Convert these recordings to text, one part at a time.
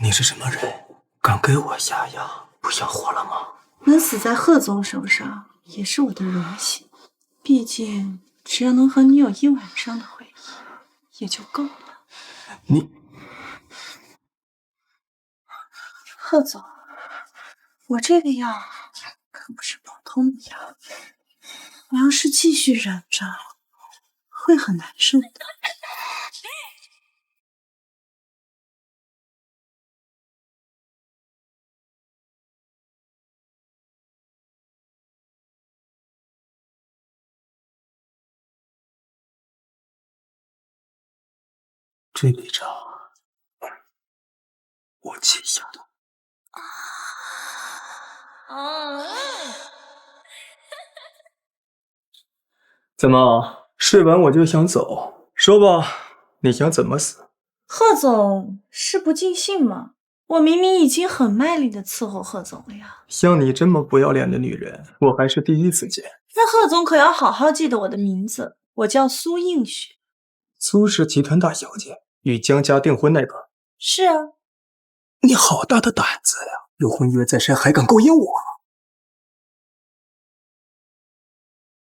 你是什么人？敢给我下药？不想活了吗？能死在贺总手上也是我的荣幸，毕竟只要能和你有1晚上的回忆，也就够了。你，贺总，我这个药可不是普通的药，我要是继续忍着，会很难受的。这笔账我记下的。怎么睡完我就想走？说吧，你想怎么死？贺总是不尽兴吗？我明明已经很卖力的伺候贺总了呀。像你这么不要脸的女人，我还是第一次见。那贺总可要好好记得我的名字，我叫苏映雪。苏氏集团大小姐，与江家订婚那个。是啊。你好大的胆子呀！有婚约在身，还敢勾引我？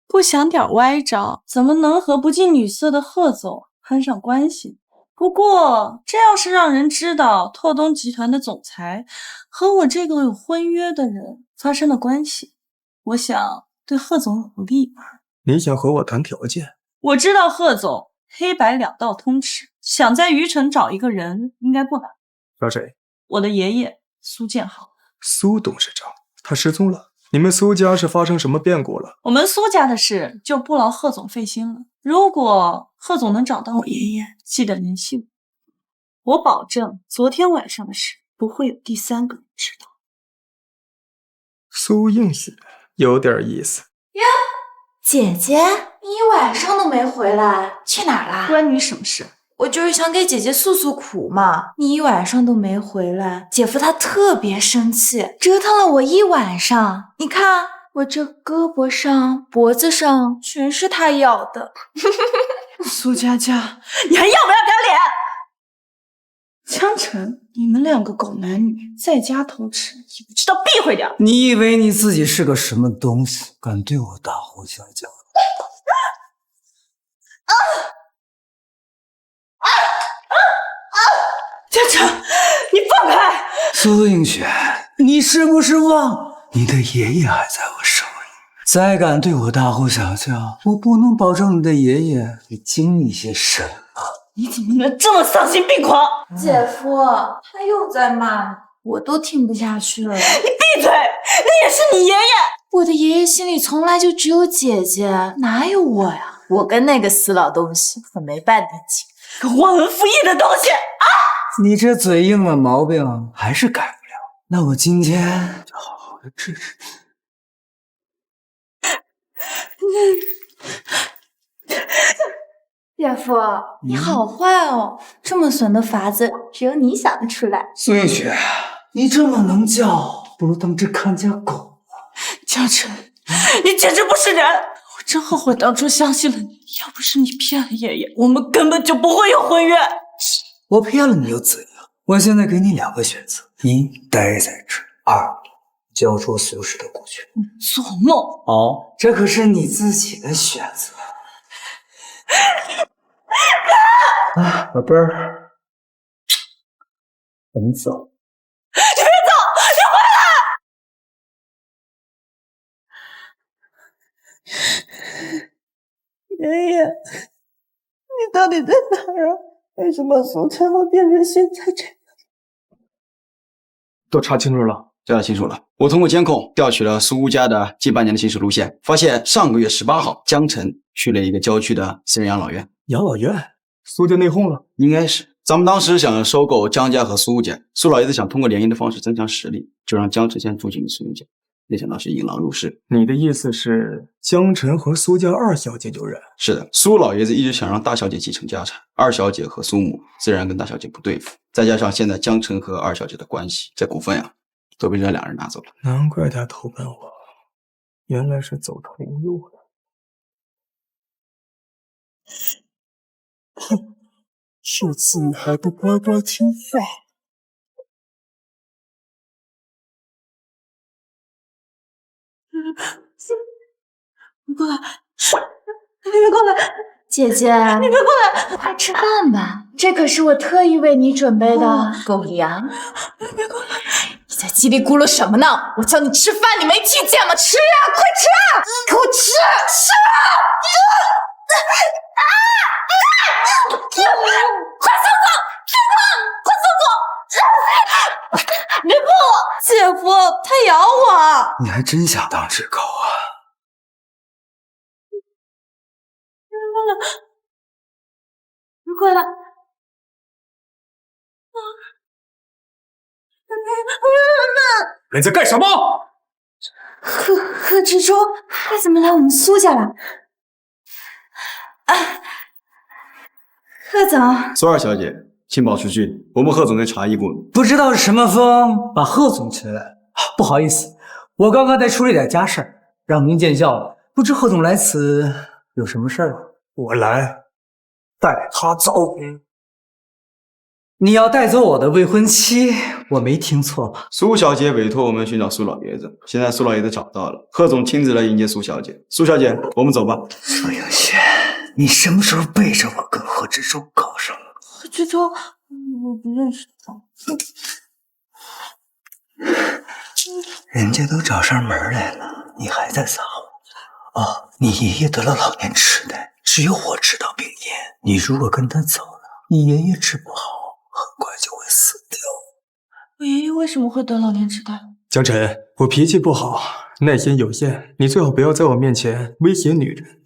不想点歪招，怎么能和不近女色的贺总攀上关系？不过，这要是让人知道拓东集团的总裁和我这个有婚约的人发生了关系，我想对贺总有利吧。你想和我谈条件？我知道贺总黑白2道通吃，想在余城找一个人应该不难。找谁？我的爷爷苏建豪。苏董事长，他失踪了。你们苏家是发生什么变故了？我们苏家的事就不劳贺总费心了。如果贺总能找到我爷爷，记得联系我，我保证昨天晚上的事不会有第3个人知道。苏映雪有点意思呀，姐姐，你1晚上都没回来，去哪儿啦？关你什么事？我就是想给姐姐诉诉苦嘛。你1晚上都没回来，姐夫他特别生气，折腾了我1晚上。你看我这胳膊上、脖子上全是他咬的。苏佳佳，你还要不要点脸？江晨，你们2个狗男女在家偷吃，也不知道避讳点。你以为你自己是个什么东西，敢对我大呼小叫？江晨，你放开！苏映雪，你是不是忘你的爷爷还在我手里？再敢对我大呼小叫，我不能保证你的爷爷会经历些什么。你怎么能这么丧心病狂？姐夫，他又在骂你，我都听不下去了。你闭嘴！那也是你爷爷。我的爷爷心里从来就只有姐姐，哪有我呀？我跟那个死老东西可没半点情。个忘恩负义的东西啊！你这嘴硬的毛病还是改不了，那我今天就好好的治治你。姐夫，你好坏哦！这么损的法子，只有你想得出来。苏映雪，你这么能叫，不如当只看家狗。江晨，你简直不是人！我真后悔当初相信了你，要不是你骗了爷爷，我们根本就不会有婚约。我骗了你又怎样？我现在给你2个选择：一，待在这；2，交出苏氏的股权。做梦！哦，这可是你自己的选择。啊，宝贝儿，我们走。你别走！你回来！爷爷，你到底在哪儿啊？为什么苏晨会变成现在这样？都查清楚了？调查清楚了。我通过监控调取了苏家的近半年的行驶路线，发现上个月18号，江晨去了一个郊区的私人养老院。养老院？苏家内讧了？应该是。咱们当时想收购江家和苏家，苏老爷子想通过联姻的方式增强实力，就让江晨先住进苏家，没想到是引狼入室。你的意思是江晨和苏家2小姐有染？是的，苏老爷子一直想让大小姐继承家产，2小姐和苏母自然跟大小姐不对付，再加上现在江晨和2小姐的关系，这股份呀都被这2人拿走了。难怪他投奔我，原来是走投无路了。这次你还不乖乖听话？你过来，你别过来，姐姐，你别过来，快吃饭吧，这可是我特意为你准备的狗粮。你别过来！你在叽里咕噜什么呢？我叫你吃饭，你没听见吗？吃啊，快吃啊，给我吃！吃啊！快送走！师傅，快送走！别碰我，姐夫，他咬我。你还真想当只狗啊？你过来。你在干什么？贺知州，他怎么来我们苏家了？贺总，苏二小姐，请保持距离。我们贺总跟茶艺过。不知道是什么风把贺总请来了。不好意思，我刚刚在处理点家事儿，让您见笑了。不知贺总来此有什么事儿？我来带他走。你要带走我的未婚妻，我没听错吧？苏小姐委托我们寻找苏老爷子，现在苏老爷子找到了，贺总亲自来迎接苏小姐。苏小姐，我们走吧。苏映雪，你什么时候背着我跟贺知州搞上了？贺知州，我不认识他。人家都找上门来了，你还在撒谎？哦，你爷爷得了老年痴呆，只有我知道病因。你如果跟他走了，你爷爷治不好，很快就会死掉。我爷爷为什么会得老年痴呆？江晨，我脾气不好，耐心有限，你最好不要在我面前威胁女人。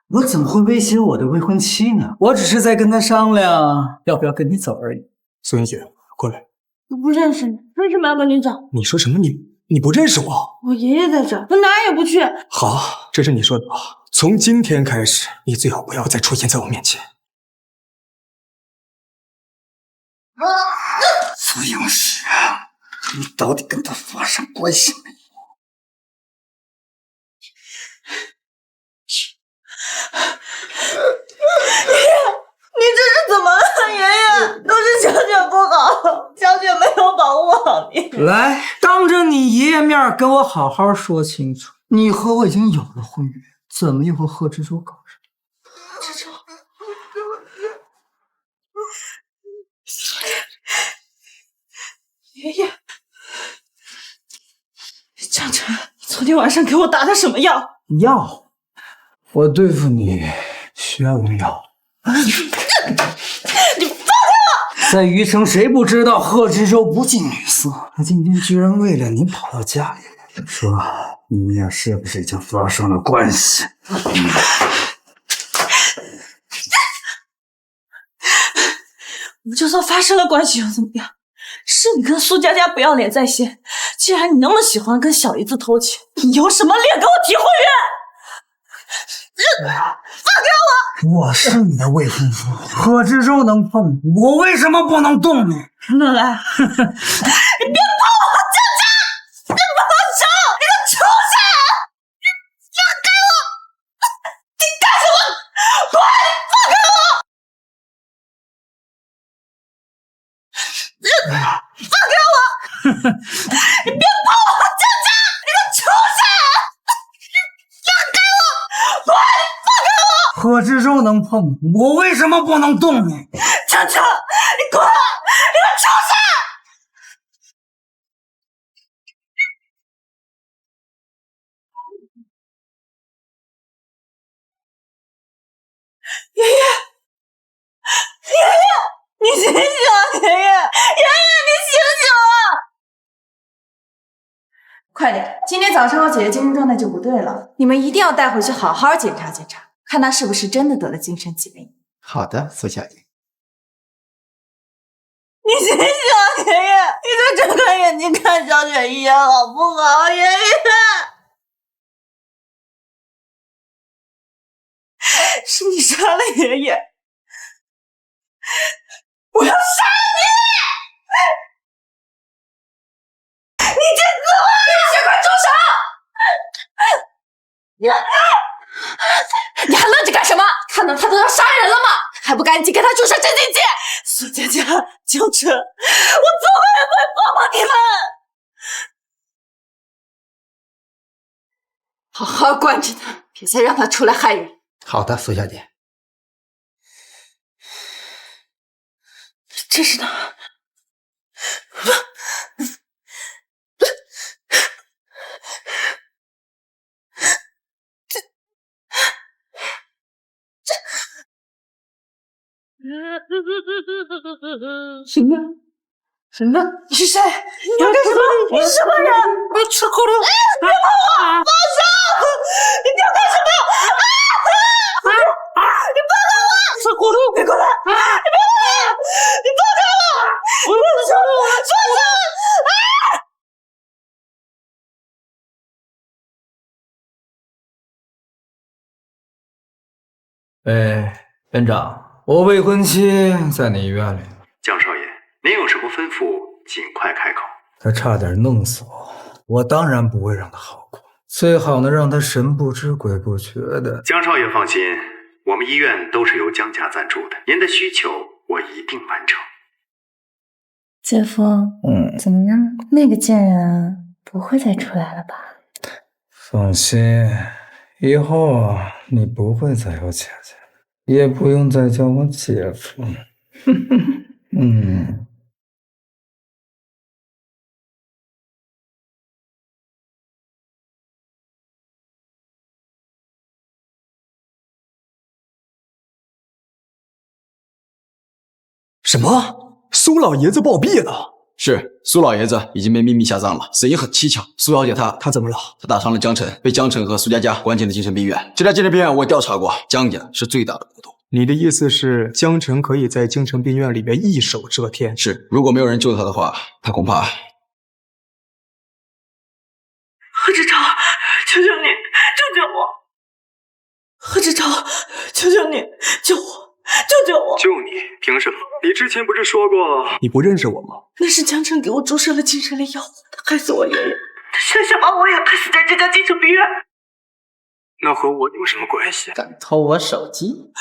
我怎么会威胁我的未婚妻呢？我只是在跟他商量要不要跟你走而已。苏映雪，过来。我不认识你，为什么要跟你走？你说什么？你不认识我？我爷爷在这儿，我哪儿也不去。好，这是你说的吧？从今天开始，你最好不要再出现在我面前。苏映雪，你到底跟他发生关系没有？你这是怎么了，爷爷？都是小雪不好，小雪没有保护好你。来，当着你爷爷面跟我好好说清楚，你和我已经有了婚约，怎么又和贺知州搞上？知州，爷爷，江晨，你昨天晚上给我打的什么药？药，我对付你需要用药。你放开我！在余城，谁不知道贺知州不近女色？他今天居然为了你跑到家里来，说你们俩是不是已经发生了关系？我们就算发生了关系又怎么样？是你跟苏佳佳不要脸在先。既然你那么喜欢跟小姨子偷情，你有什么脸跟我提婚约？放开我！我是你的未婚夫，贺知州能碰你，我为什么不能动你？乐来，你别碰我，佳佳！你放手！你个畜生！你放开我！你干什么？滚！放开我！放开我！你别碰我，佳佳！你个畜生！放开我！滚！放开我！贺知州能碰你，我为什么不能动你？佳佳，你滚！你个畜生！爷爷，爷爷，你醒醒啊！爷爷，爷爷，你醒醒啊！快点，今天早上我姐姐精神状态就不对了，你们一定要带回去好好检查检查，看她是不是真的得了精神疾病。好的，苏小姐。你醒醒啊，爷爷！你再睁开眼睛看小雪一眼好不好，爷爷？是你杀了爷爷，我要杀你！你去死吧！你快住手！你还愣着干什么？看到他都要杀人了吗？还不赶紧给他注射镇静剂！苏佳佳、江辰，我怎么也不会放过你们！好好关着他，别再让他出来害人。好的，苏小姐。这是他。谁呢？谁呢？你是谁？你要干什么？你是什么人？我吃苦了！哎，别碰我！放手！你要干什么？你放开我！吃苦了！别过来！你别过来！你放开我！我放手！放手！院长，我未婚妻在你医院里。江少爷，您有什么吩咐，尽快开口。他差点弄死我，我当然不会让他好过，最好能让他神不知鬼不觉的。江少爷放心，我们医院都是由江家赞助的，您的需求我一定完成。姐夫，怎么样？那个贱人不会再出来了吧？放心，以后你不会再有姐姐，也不用再叫我姐夫。什么？苏老爷子暴毙了？是，苏老爷子已经被秘密下葬了，死因很蹊跷。苏小姐她怎么了？她打伤了江辰，被江辰和苏佳佳关进了精神病院。这家精神病院我调查过，江家是最大的股东。你的意思是江辰可以在精神病院里面一手遮天？是，如果没有人救他的话，他恐怕……何志超，求求你救救我！何志超，求求你救我！救救我！救你？凭什么？你之前不是说过你不认识我吗？那是江辰给我注射了精神类药，他害死我爷爷，他想想把我也害死在这家精神病院。那和我有什么关系？敢偷我手机？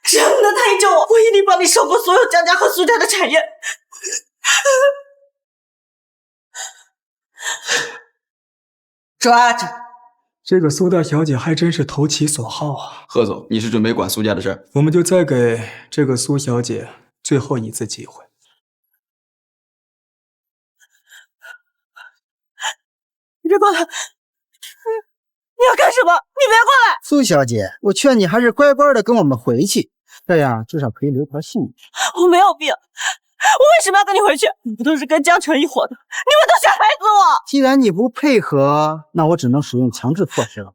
真的，他一救我，我一定帮你收购所有江家和苏家的产业。抓着！这个苏大小姐还真是投其所好啊！贺总，你是准备管苏家的事儿？我们就再给这个苏小姐最后一次机会。你别过来！你要干什么？你别过来！苏小姐，我劝你还是乖乖的跟我们回去，这样至少可以留条性命。我没有病，我为什么要跟你回去？你们都是跟江辰一伙的，你们都想害死我！既然你不配合，那我只能使用强制措施了。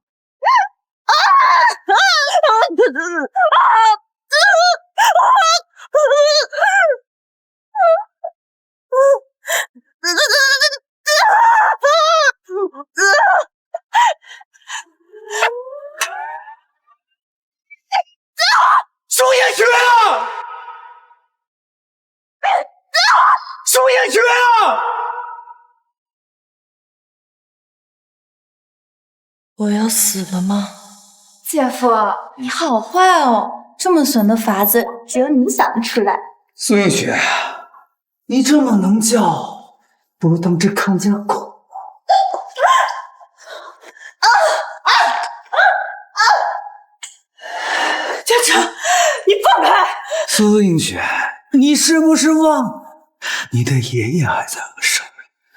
苏叶珏啊！苏叶珏啊！我要死了吗？姐夫，你好坏哦！这么损的法子，只有你想得出来。苏映雪，你这么能叫，不如当只看家狗。江辰，你放开！苏映雪，你是不是忘了你的爷爷还在我手里？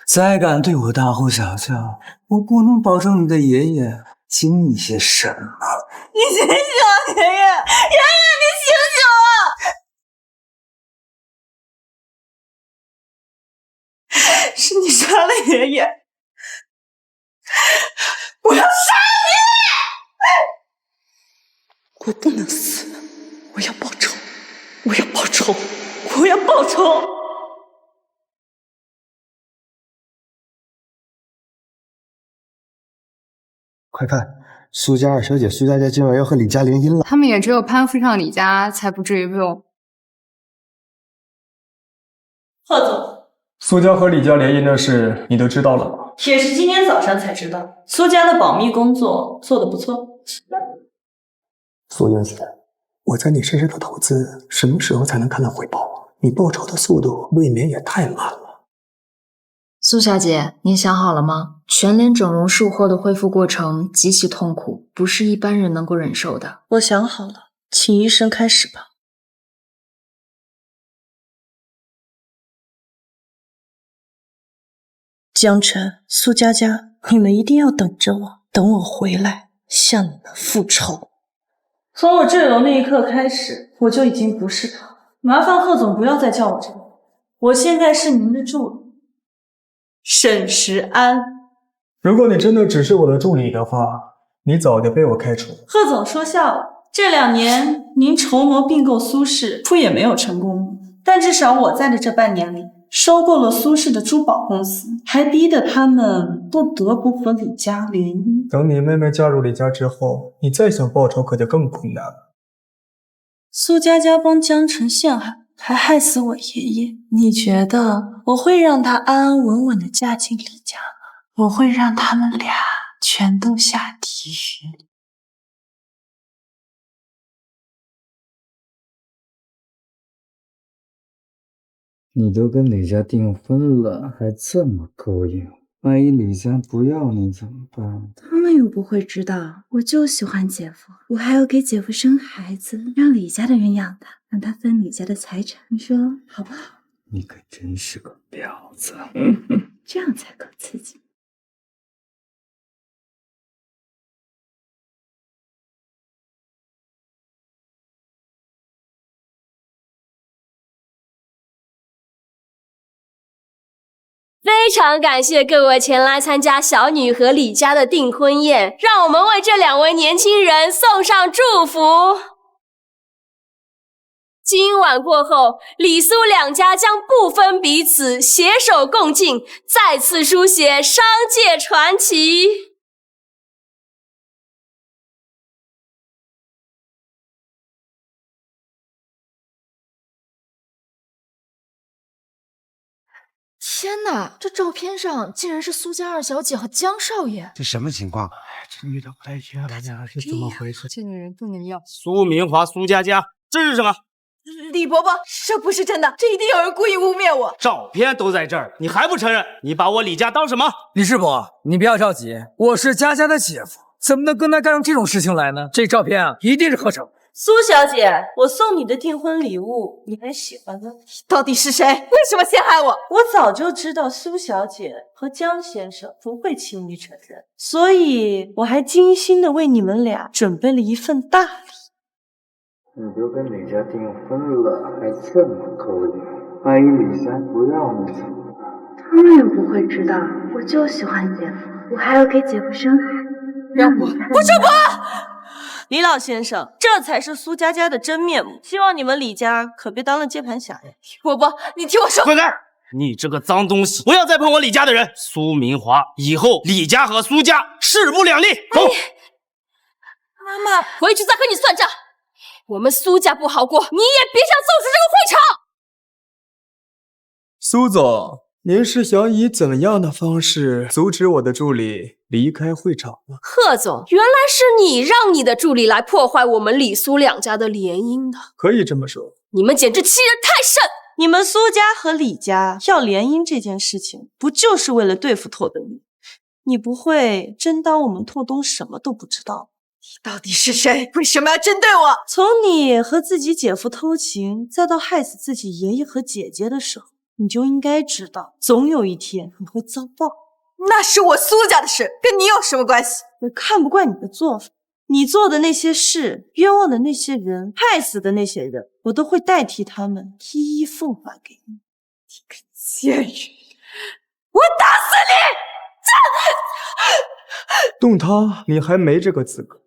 再敢对我大呼小叫，我不能保证你的爷爷经历些什么。你醒醒啊，爷爷！爷爷，你醒醒啊！是你杀了爷爷！我要杀你！我不能死，我要报仇！我要报仇！我要报仇！快看，苏家二小姐苏佳佳今晚要和李家联姻了。他们也只有攀附上李家，才不至于被我。贺总，苏家和李家联姻的事你都知道了吗？也是今天早上才知道，苏家的保密工作做得不错。苏映雪，我在你身上的投资什么时候才能看到回报啊？你报仇的速度未免也太慢了。苏小姐，您想好了吗？全脸整容术后的恢复过程极其痛苦，不是一般人能够忍受的。我想好了，请医生开始吧。江晨、苏佳佳，你们一定要等着我，等我回来向你们复仇。从我坠楼那一刻开始，我就已经不是他了。麻烦贺总不要再叫我这个，我现在是您的助理沈石安。如果你真的只是我的助理的话，你早就被我开除了。贺总说笑了，这2年您筹谋并购苏氏，不也没有成功，但至少我在的这半年里，收购了苏氏的珠宝公司，还逼得他们不得不和李家联姻。等你妹妹嫁入李家之后，你再想报仇可就更困难了。苏佳佳帮江澄陷害，还害死我爷爷，你觉得我会让她安安稳稳的嫁进李家吗？我会让他们俩全都下地狱。你都跟李家订婚了，还这么勾引我，万一李家不要你怎么办？他们又不会知道，我就喜欢姐夫，我还要给姐夫生孩子，让李家的人养他，让他分李家的财产，你说好不好？你可真是个婊子，这样才够刺激。非常感谢各位前来参加小女和李家的订婚宴，让我们为这2位年轻人送上祝福。今晚过后，李苏两家将不分彼此，携手共进，再次书写商界传奇。天哪，这照片上竟然是苏家2小姐和江少爷，这什么情况？这女的不太约了呀，是怎么回事？这女人不能要。苏明华、苏佳佳，这是什么？李伯伯，这不是真的，这一定有人故意污蔑我。照片都在这儿，你还不承认？你把我李家当什么？李师伯，你不要着急，我是佳佳的姐夫，怎么能跟他干出这种事情来呢？这照片啊，一定是合成。苏小姐，我送你的订婚礼物，你还喜欢吗？到底是谁？为什么陷害我？我早就知道苏小姐和江先生不会轻易承认，所以我还精心的为你们俩准备了一份大礼。你都跟李家订婚了，还这么勾引，万一李家不要你怎么办？他们又不会知道，我就喜欢姐夫，我还要给姐夫生孩子，让我不出国。李老先生，这才是苏佳佳的真面目，希望你们李家可别当了接盘侠呀！伯伯，你听我说，滚开！你这个脏东西，不要再碰我李家的人！苏明华，以后李家和苏家势不两立。走，妈妈，回去再和你算账。我们苏家不好过，你也别想走出这个会场。苏总，您是想以怎么样的方式阻止我的助理离开会场吗？贺总，原来是你让你的助理来破坏我们李苏两家的联姻的。可以这么说。你们简直欺人太甚！你们苏家和李家要联姻这件事情，不就是为了对付拓东？你不会真当我们拓东什么都不知道？你到底是谁？为什么要针对我？从你和自己姐夫偷情，再到害死自己爷爷和姐姐的时候，你就应该知道，总有一天你会遭报。那是我苏家的事，跟你有什么关系？我看不惯你的做法，你做的那些事，冤枉的那些人，害死的那些人，我都会代替他们一一奉还给你。你个贱人，我打死你！动他，你还没这个资格。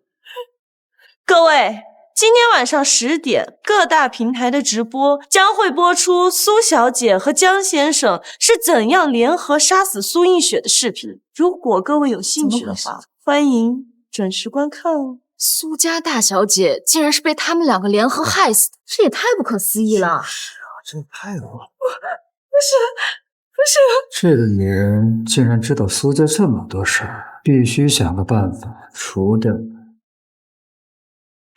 各位，今天晚上10点，各大平台的直播将会播出苏小姐和江先生是怎样联合杀死苏映雪的视频。如果各位有兴趣的话，欢迎准时观看哦。苏家大小姐竟然是被他们2个联合害死的，这也太不可思议了。是啊，这太恶了。不是，这个女人竟然知道苏家这么多事儿，必须想个办法除掉她。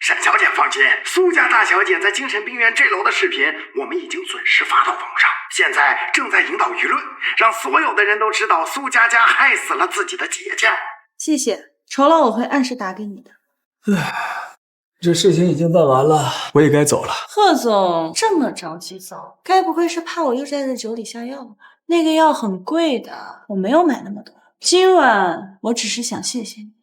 沈小姐放歉，苏家大小姐在精神病院坠楼的视频，我们已经准时发到网上，现在正在引导舆论，让所有的人都知道苏佳佳害死了自己的姐姐。谢谢，酬劳我会按时打给你的。这事情已经办完了，我也该走了。贺总这么着急走，该不会是怕我又在这酒里下药了吧？那个药很贵的，我没有买那么多。今晚我只是想谢谢你。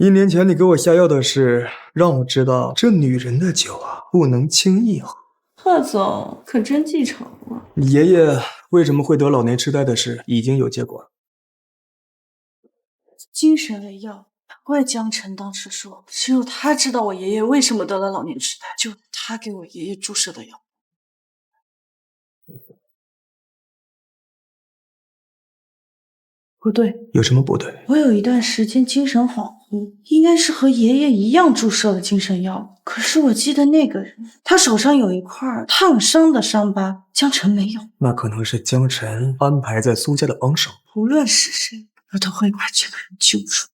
1年前你给我下药的事，让我知道这女人的酒啊，不能轻易喝。贺总可真记仇啊！你爷爷为什么会得老年痴呆的事，已经有结果了。精神类药，难怪江晨当时说，只有他知道我爷爷为什么得了老年痴呆，就他给我爷爷注射的药。不对，有什么不对？我有一段时间精神恍惚，应该是和爷爷一样注射了精神药。可是我记得那个人，他手上有一块烫伤的伤疤，江晨没有。那可能是江晨安排在苏家的帮手。无论是谁，我都会把这个人救出。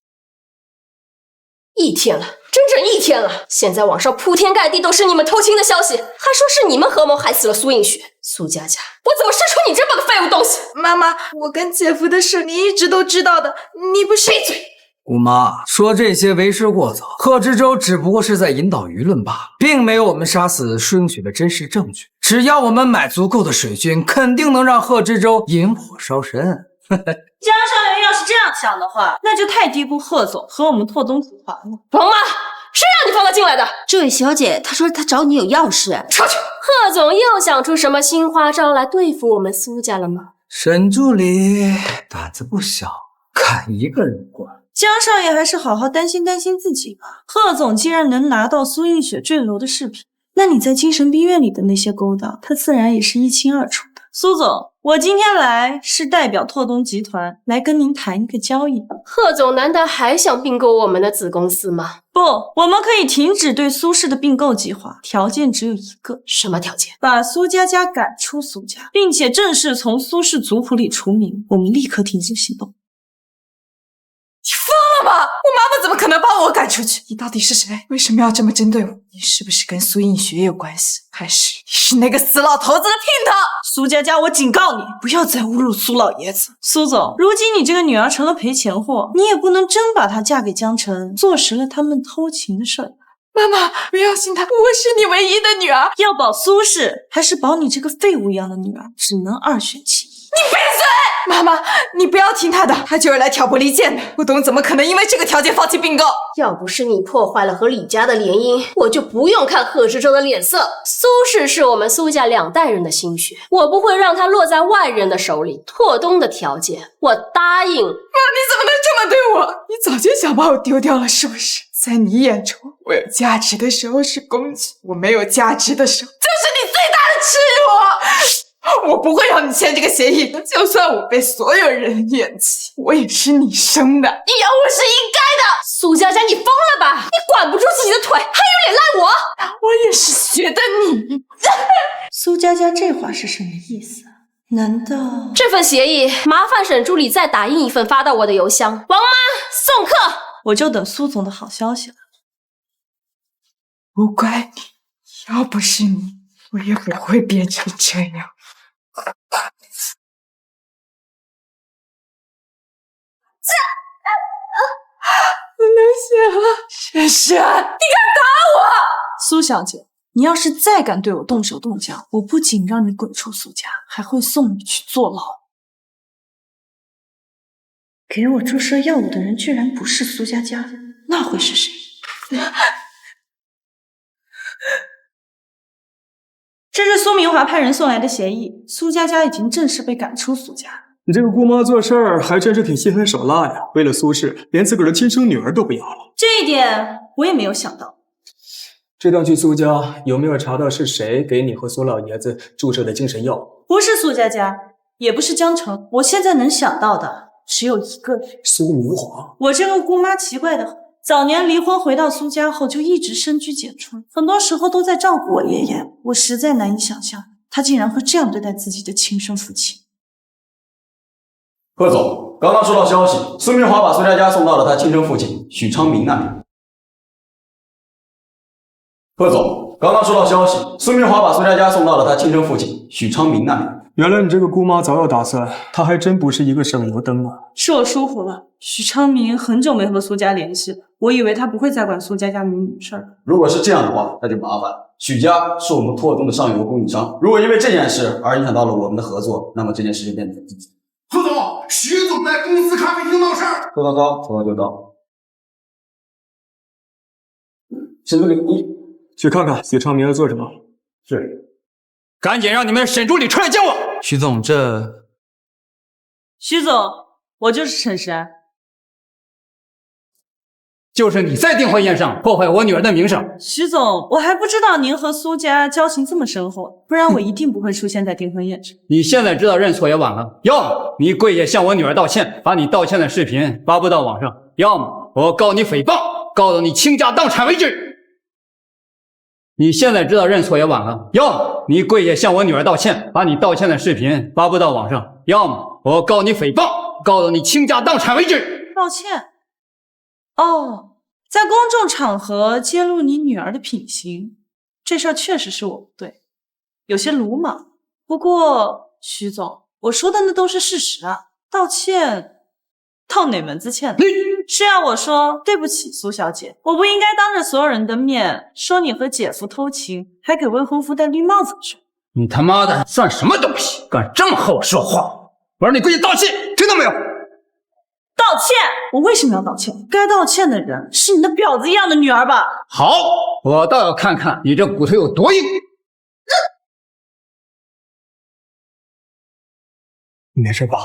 1天了，整整1天了，现在网上铺天盖地都是你们偷情的消息，还说是你们合谋害死了苏映雪。苏佳佳，我怎么生出你这么个废物东西？妈妈，我跟姐夫的事你一直都知道的，你不是……闭嘴！姑妈说这些为时过早，贺知州只不过是在引导舆论罢了，并没有我们杀死舒映雪的真实证据。只要我们买足够的水军，肯定能让贺知州引火烧身。江少元要是这样想的话，那就太低估贺总和我们拓东集团了。王妈，谁让你放他进来的？这位小姐，她说她找你有要事。出去！贺总又想出什么新花招来对付我们苏家了吗？沈助理胆子不小，敢一个人管。江少爷还是好好担心担心自己吧。贺总既然能拿到苏映雪坠楼的视频，那你在精神病院里的那些勾当，他自然也是一清二楚的。苏总，我今天来是代表拓东集团来跟您谈一个交易。贺总难道还想并购我们的子公司吗？不，我们可以停止对苏氏的并购计划，条件只有一个。什么条件？把苏佳佳赶出苏家，并且正式从苏氏族谱里除名，我们立刻停止行动。你疯了吗？我妈妈怎么可能把我赶出去？你到底是谁？为什么要这么针对我？你是不是跟苏映雪有关系？还是你是那个死老头子的姘头？苏佳佳，我警告你，不要再侮辱苏老爷子。苏总，如今你这个女儿成了赔钱货，你也不能真把她嫁给江晨，坐实了他们偷情的事儿。妈妈，不要信他，我是你唯一的女儿。要保苏氏，还是保你这个废物一样的女儿，只能2选其一。你闭嘴！妈妈，你不要听他的，他就是来挑拨离间的。不懂怎么可能因为这个条件放弃并购？要不是你破坏了和李家的联姻，我就不用看贺知州的脸色。苏氏是我们苏家2代人的心血，我不会让它落在外人的手里。拓东的条件，我答应。妈，你怎么能这么对我？你早就想把我丢掉了，是不是？在你眼中，我有价值的时候是工具，我没有价值的时候，就是你最大的耻辱。我不会让你签这个协议的，就算我被所有人厌弃，我也是你生的，你养我是应该的。苏佳佳，你疯了吧？你管不住自己的腿，还有脸赖我？我也是学的你。苏佳佳这话是什么意思？难道这份协议麻烦沈助理再打印一份发到我的邮箱。王妈送客，我就等苏总的好消息了。不怪你，要不是你，我也不会变成这样。我流血了，沈沈，你敢打我！苏小姐，你要是再敢对我动手动脚，我不仅让你滚出苏家，还会送你去坐牢。给我注射药物的人居然不是苏佳佳，那会是谁？这是苏明华派人送来的协议，苏佳佳已经正式被赶出苏家。你这个姑妈做事儿还真是挺心狠手辣呀！为了苏氏，连自个儿的亲生女儿都不要了。这一点我也没有想到。这趟去苏家，有没有查到是谁给你和苏老爷子注射的精神药？不是苏佳佳，也不是江澄，我现在能想到的只有一个人。苏明华。我这个姑妈奇怪的很，早年离婚回到苏家后就一直深居简出，很多时候都在照顾我爷爷。我实在难以想象，她竟然会这样对待自己的亲生父亲。贺总，刚刚收到消息，苏明华把苏佳佳送到了他亲生父亲许昌明那里。贺总，刚刚收到消息，苏明华把苏佳佳送到了他亲生父亲许昌明那里。原来你这个姑妈早有打算，她还真不是一个省油灯啊。是我疏忽了，许昌明很久没和苏家联系了，我以为他不会再管苏家家母女事儿。如果是这样的话，那就麻烦了。许家是我们拓东的上游供应商，如果因为这件事而影响到了我们的合作，那么这件事就变得很棘。贺总，许总在公司咖啡厅闹事儿。走，说到就到。沈助理，你去看看许昌明在做什么。是。赶紧让你们的沈助理出来见我。徐总，徐总，我就是陈山。就是你在订婚宴上破坏我女儿的名声。徐总，我还不知道您和苏家交情这么深厚，不然我一定不会出现在订婚宴上。你现在知道认错也晚了，要么你跪下向我女儿道歉，把你道歉的视频发布到网上，要么我告你诽谤，告到你倾家荡产为止。你现在知道认错也晚了，要么你跪下向我女儿道歉，把你道歉的视频发布到网上，要么我告你诽谤，告到你倾家荡产为止。道歉？哦，在公众场合揭露你女儿的品行，这事儿确实是我不对，有些鲁莽。不过，徐总，我说的那都是事实啊，道歉到哪门子歉了？是要我说对不起苏小姐，我不应该当着所有人的面说你和姐夫偷情，还给未婚夫戴绿帽子是？你他妈的算什么东西，敢这么和我说话？我让你跪下道歉，听到没有？道歉？我为什么要道歉？该道歉的人是你那婊子一样的女儿吧？好，我倒要看看你这骨头有多硬。你没事吧？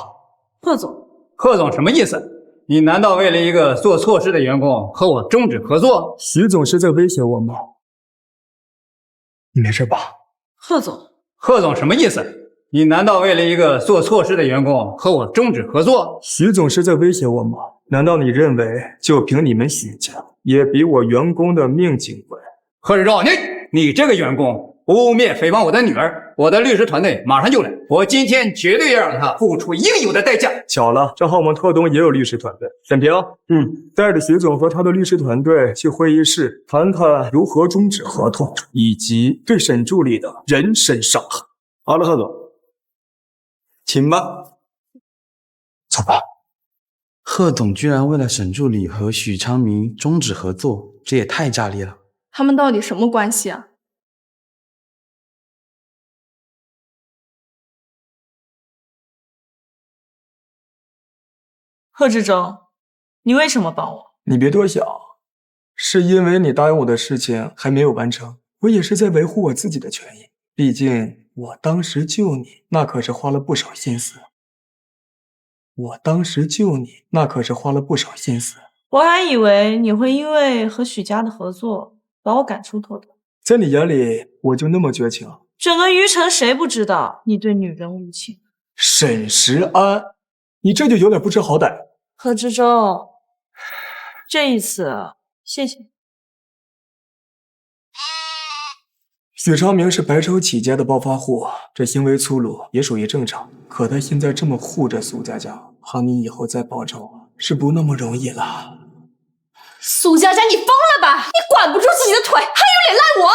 贺总，贺总什么意思？你难道为了一个做错事的员工和我终止合作？徐总是在威胁我吗？你没事吧？贺总什么意思？你难道为了一个做错事的员工和我终止合作？徐总是在威胁我吗？难道你认为就凭你们许家，也比我员工的命金贵？贺志忠，你这个员工污蔑诽谤我的女儿，我的律师团队马上就来，我今天绝对要让他付出应有的代价。巧了，正好我们拓东也有律师团队。沈平，带着徐总和他的律师团队去会议室谈谈如何终止合同，以及对沈助理的人身伤害。好了，贺总，请吧。走吧。贺总居然为了沈助理和许昌明终止合作，这也太炸裂了。他们到底什么关系啊？贺志忠，你为什么帮我？你别多想，是因为你答应我的事情还没有完成，我也是在维护我自己的权益。毕竟我当时救你，那可是花了不少心思。我还以为你会因为和许家的合作把我赶出拓东。在你眼里，我就那么绝情？整个余城谁不知道你对女人无情？沈石安，你这就有点不知好歹。贺志忠，这一次谢谢。许昌明是白手起家的暴发户，这行为粗鲁也属于正常。可他现在这么护着苏佳佳，怕你以后再报仇是不那么容易了。苏佳佳，你疯了吧？你管不住自己的腿，还有脸赖我？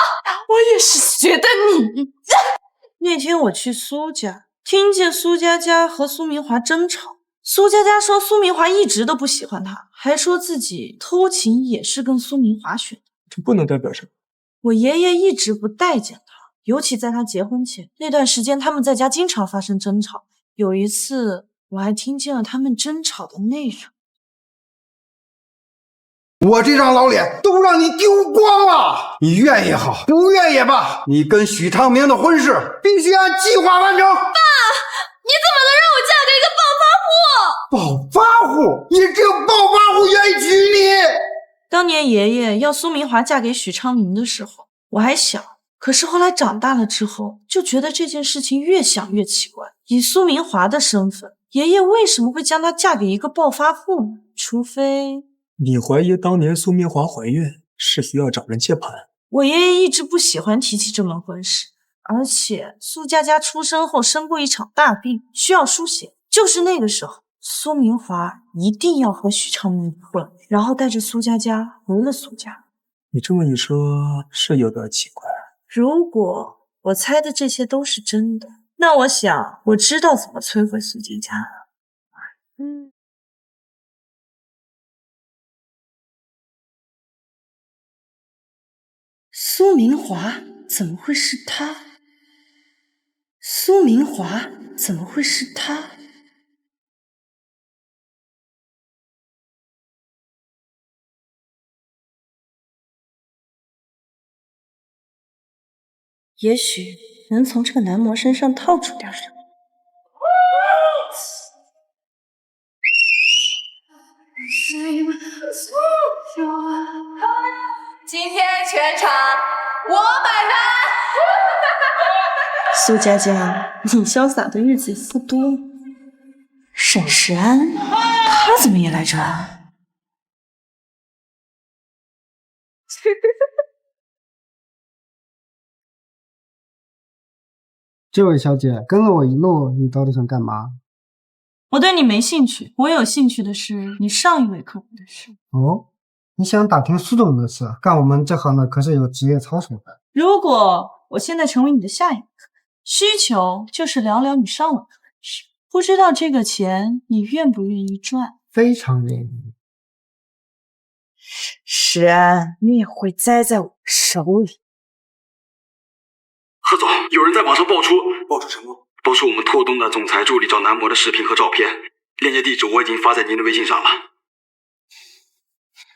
我也是觉得你……那天我去苏家，听见苏佳佳和苏明华争吵。苏佳佳说苏明华一直都不喜欢她，还说自己偷情也是跟苏明华学的。这不能代表什么。我爷爷一直不待见她，尤其在她结婚前那段时间，他们在家经常发生争吵。有一次，我还听见了他们争吵的内容。我这张老脸都让你丢光了，你愿也好，不愿也罢，你跟许昌明的婚事必须按计划完成。爸，你怎么能让我嫁给一个暴发户？暴发户？你只有暴发户愿意娶你。当年爷爷要苏明华嫁给许昌明的时候，我还小，可是后来长大了之后，就觉得这件事情越想越奇怪。以苏明华的身份，爷爷为什么会将她嫁给一个暴发户呢？除非……你怀疑当年苏明华怀孕是需要找人接盘？我爷爷一直不喜欢提起这门婚事，而且苏佳佳出生后生过一场大病，需要输血。就是那个时候，苏明华一定要和许昌明离婚，然后带着苏佳佳回了苏家。你这么一说，是有点奇怪。如果我猜的这些都是真的，那我想我知道怎么摧毁苏家家了。苏明华怎么会是他？苏明华怎么会是他？也许能从这个男模身上套出点什么。今天全场我买单。苏佳佳，你潇洒的日子也不多。沈石安，他怎么也来这啊？这位小姐，跟了我一路，你到底想干嘛？我对你没兴趣，我有兴趣的是你上一位客户的事。哦，你想打听苏总的事？干我们这行的可是有职业操守的。如果我现在成为你的下一位客人，需求就是聊聊你上位客人的事，不知道这个钱你愿不愿意赚？非常愿意。石安，你也会栽在我手里。贺总，有人在网上爆出什么？爆出我们拓东的总裁助理找男模的视频和照片，链接地址我已经发在您的微信上了。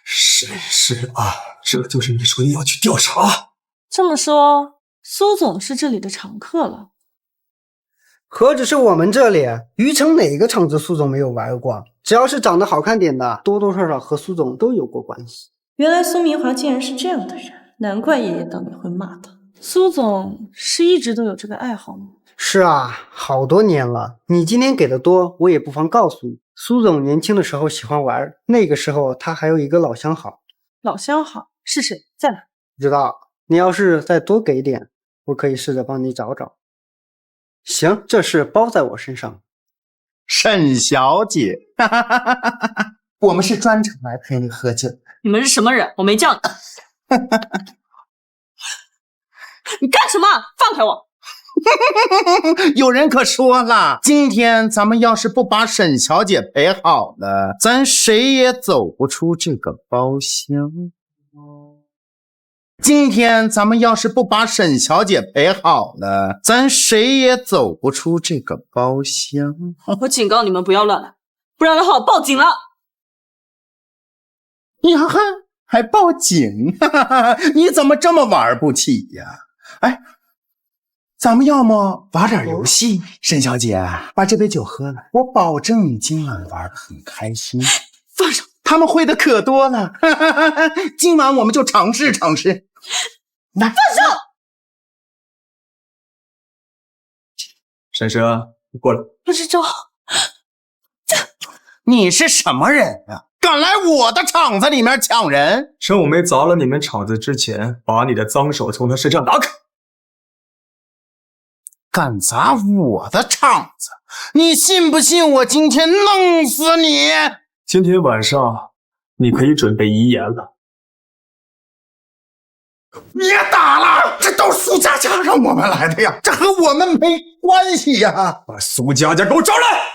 沈石安，这就是你说的要去调查？这么说，苏总是这里的常客了。何止是我们这里，余城哪个厂子苏总没有玩过？只要是长得好看点的，多多少少和苏总都有过关系。原来苏明华竟然是这样的人，难怪爷爷当年会骂他。苏总是一直都有这个爱好吗？是啊，好多年了。你今天给的多，我也不妨告诉你，苏总年轻的时候喜欢玩，那个时候他还有一个老相好。老相好是谁？在哪？不知道，你要是再多给点，我可以试着帮你找找。行，这事包在我身上。沈小姐，我们是专程来陪你喝酒。你们是什么人？我没叫你。你干什么？放开我！有人可说了，今天咱们要是不把沈小姐陪好了，咱谁也走不出这个包厢。今天咱们要是不把沈小姐陪好了，咱谁也走不出这个包厢。我警告你们不要乱来，不然的话我报警了。呀哈，还报警？你怎么这么玩不起呀？哎，咱们要么玩点游戏？沈小姐，把这杯酒喝了，我保证你今晚玩得很开心。放手！他们会的可多了，今晚我们就尝试尝试。来，放手！沈石安，你过来。陆志忠，你是什么人啊？敢来我的厂子里面抢人？趁我没砸了你们厂子之前，把你的脏手从他身上拿开！敢砸我的厂子，你信不信我今天弄死你？今天晚上你可以准备遗言了。别打了，这都是苏佳佳让我们来的呀，这和我们没关系呀！把苏佳佳给我找来！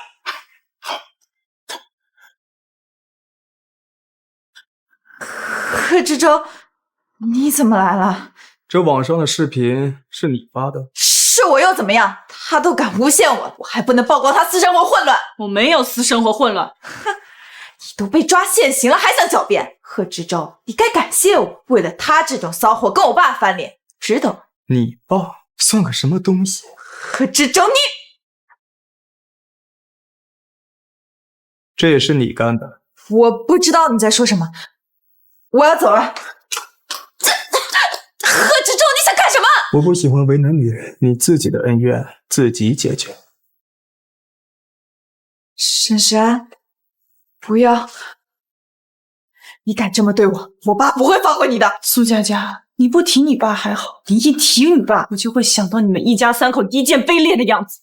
贺志忠，你怎么来了？这网上的视频是你发的？是我又怎么样？他都敢诬陷我，我还不能曝光他私生活混乱？我没有私生活混乱。哼，你都被抓现行了，还想狡辩？贺志忠，你该感谢我，为了他这种骚货跟我爸翻脸，值得吗？你爸算个什么东西？贺志忠，你这也是你干的？我不知道你在说什么，我要走了。贺志忠，你想干什么？我不喜欢为难女人，你自己的恩怨自己解决。沈石安，不要！你敢这么对我，我爸不会放过你的。苏佳佳，你不提你爸还好，你一提你爸，我就会想到你们一家三口低贱卑劣的样子。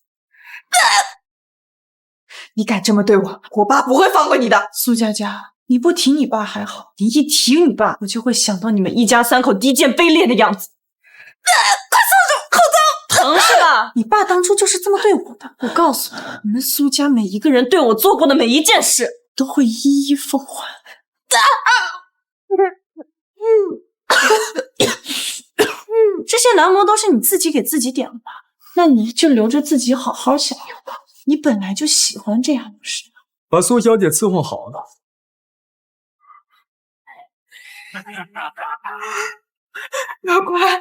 你敢这么对我，我爸不会放过你的。苏佳佳，你不提你爸还好，你一提你爸，我就会想到你们一家三口低贱卑劣的样子。快松手，好疼！疼是吧？你爸当初就是这么对我的。我告诉你，你们苏家每一个人对我做过的每一件事，都会一一奉还。这些男模都是你自己给自己点的吧？那你就留着自己好好享用吧。你本来就喜欢这样的事。把苏小姐伺候好了。老关，老关，老关！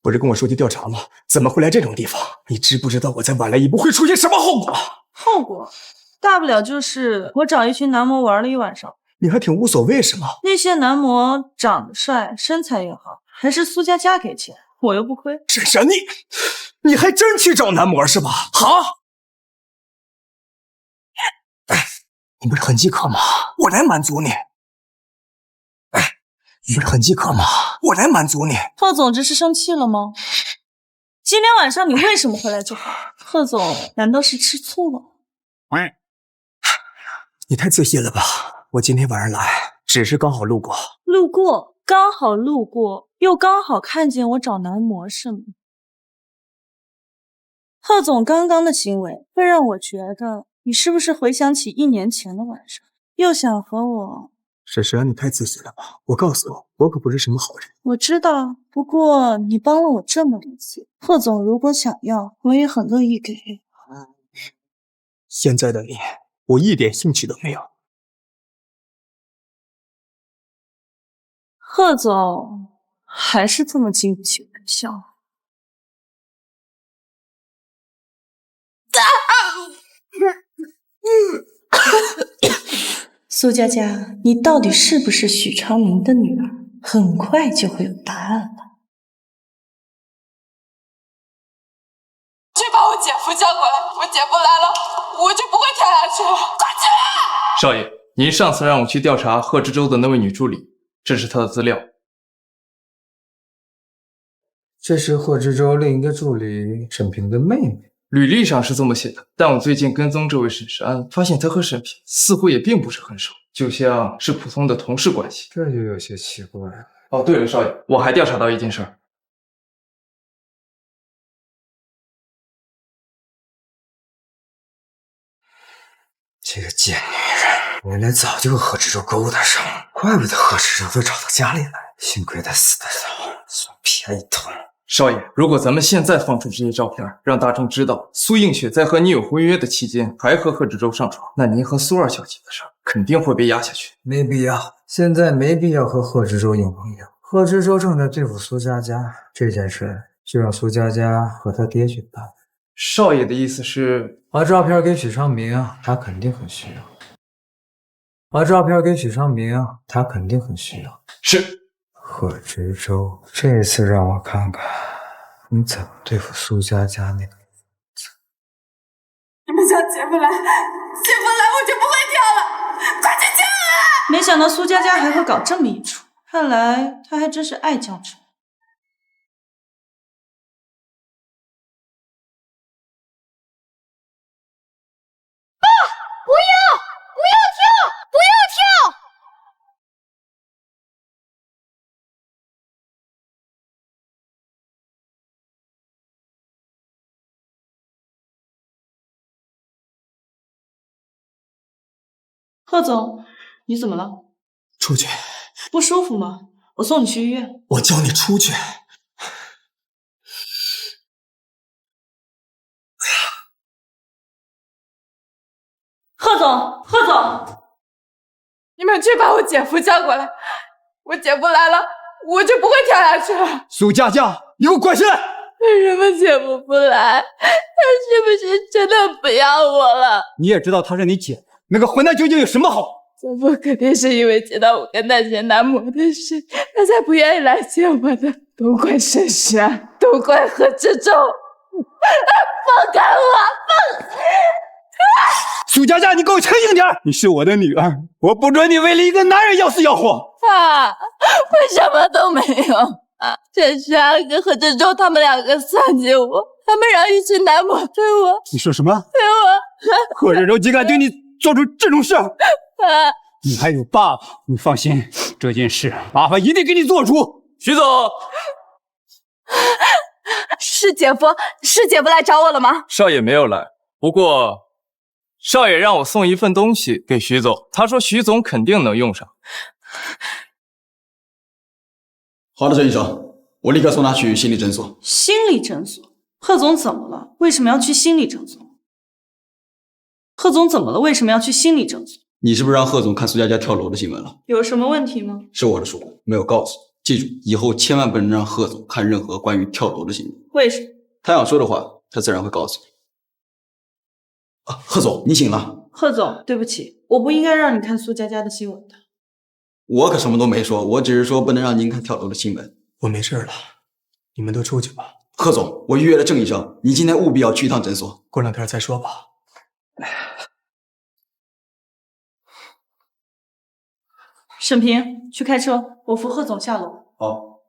不是跟我说去调查吗？怎么会来这种地方？你知不知道我再晚来一步会出现什么后果？后果大不了就是我找一群男模玩了一晚上。你还挺无所谓是吗？那些男模长得帅，身材也好，还是苏佳佳给钱，我又不亏。沈神，你还真去找男模是吧？好，你不是很饥渴吗？我来满足你。你不是很饥渴吗？我来满足你。贺总这是生气了吗？今天晚上你为什么会来这？贺总难道是吃醋了？你太自信了吧！我今天晚上来只是刚好路过。路过，刚好路过，又刚好看见我找男模是吗？贺总刚刚的行为会让我觉得你是不是回想起1年前的晚上，又想和我……沈神，你太自信了吧！我告诉你，我可不是什么好人。我知道，不过你帮了我这么多次，贺总如果想要，我也很乐意给。现在的你，我一点兴趣都没有。贺总还是这么经不起玩笑。苏佳佳，你到底是不是许昌明的女儿？很快就会有答案了。去把我姐夫叫过来，我姐夫来了，我就不会跳下去了。快去！少爷，您上次让我去调查贺知州的那位女助理，这是她的资料。这是贺知州另一个助理沈平的妹妹。履历上是这么写的，但我最近跟踪这位沈世安，发现他和沈平似乎也并不是很熟，就像是普通的同事关系，这就有些奇怪了。哦，对了，少爷，我还调查到一件事儿。这个贱女人，原来早就和贺知州勾搭上了，怪不得贺知州都找到家里来，幸亏他死得早，算便宜偷了。少爷，如果咱们现在放出这些照片，让大众知道苏映雪在和你有婚约的期间还和贺知州上床，那您和苏二小姐的事肯定会被压下去。没必要，现在没必要和贺知州硬碰硬。贺知州正在对付苏佳佳，这件事就让苏佳佳和他爹去办。少爷的意思是把照片给许昌明，他肯定很需要。把照片给许昌明，他肯定很需要。是。贺知州，这次让我看看你怎么对付苏佳佳那个儿子。你们叫姐夫来，姐夫来我就不会跳了，快去救啊！没想到苏佳佳还会搞这么一出，看来她还真是爱教程。啊！不要！不要跳！不要跳！贺总，你怎么了？出去。不舒服吗？我送你去医院。我叫你出去。贺总，贺总，你们去把我姐夫叫过来，我姐夫来了，我就不会跳下去了。苏佳佳，你给我滚下来！为什么姐夫不来？他是不是真的不要我了？你也知道他是你姐，那个混蛋究竟有什么好？姐夫肯定是因为知道我跟那些男模的事，他才不愿意来见我的。都怪沈世安，都怪贺知州！放开我！放！苏佳佳，你给我清醒点！你是我的女儿，我不准你为了一个男人要死要活！爸，我什么都没有，陈山跟何志忠他们两个算计我，他们让一群男模对我，你说什么？对我，贺志忠竟敢对你做出这种事！爸，你还有爸爸，你放心，这件事爸爸一定给你做主。徐总，是姐夫来找我了吗？少爷没有来，不过少爷让我送一份东西给徐总，他说徐总肯定能用上。好的，郑医生，我立刻送他去心理诊所。心理诊所？贺总怎么了？为什么要去心理诊所？贺总怎么了？为什么要去心理诊所？你是不是让贺总看苏佳佳跳楼的新闻了？有什么问题吗？是我的疏忽，没有告诉你。记住，以后千万不能让贺总看任何关于跳楼的新闻。为什么？他想说的话，他自然会告诉你。贺总，你醒了。贺总，对不起，我不应该让你看苏佳佳的新闻的。我可什么都没说，我只是说不能让您看跳楼的新闻。我没事了，你们都出去吧。贺总，我预约了郑医生，你今天务必要去一趟诊所。过两天再说吧。沈平，去开车，我扶贺总下楼。好。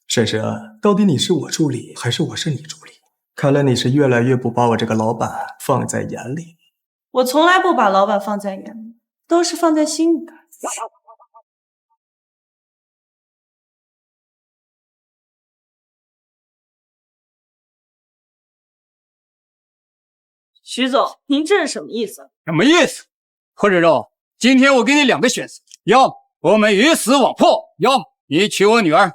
婶婶，到底你是我助理还是我是你助理？看来你是越来越不把我这个老板放在眼里。我从来不把老板放在眼里，都是放在心里的。徐总，您这是什么意思？什么意思？贺志忠，今天我给你两个选择，要么我们鱼死网破，要么你娶我女儿。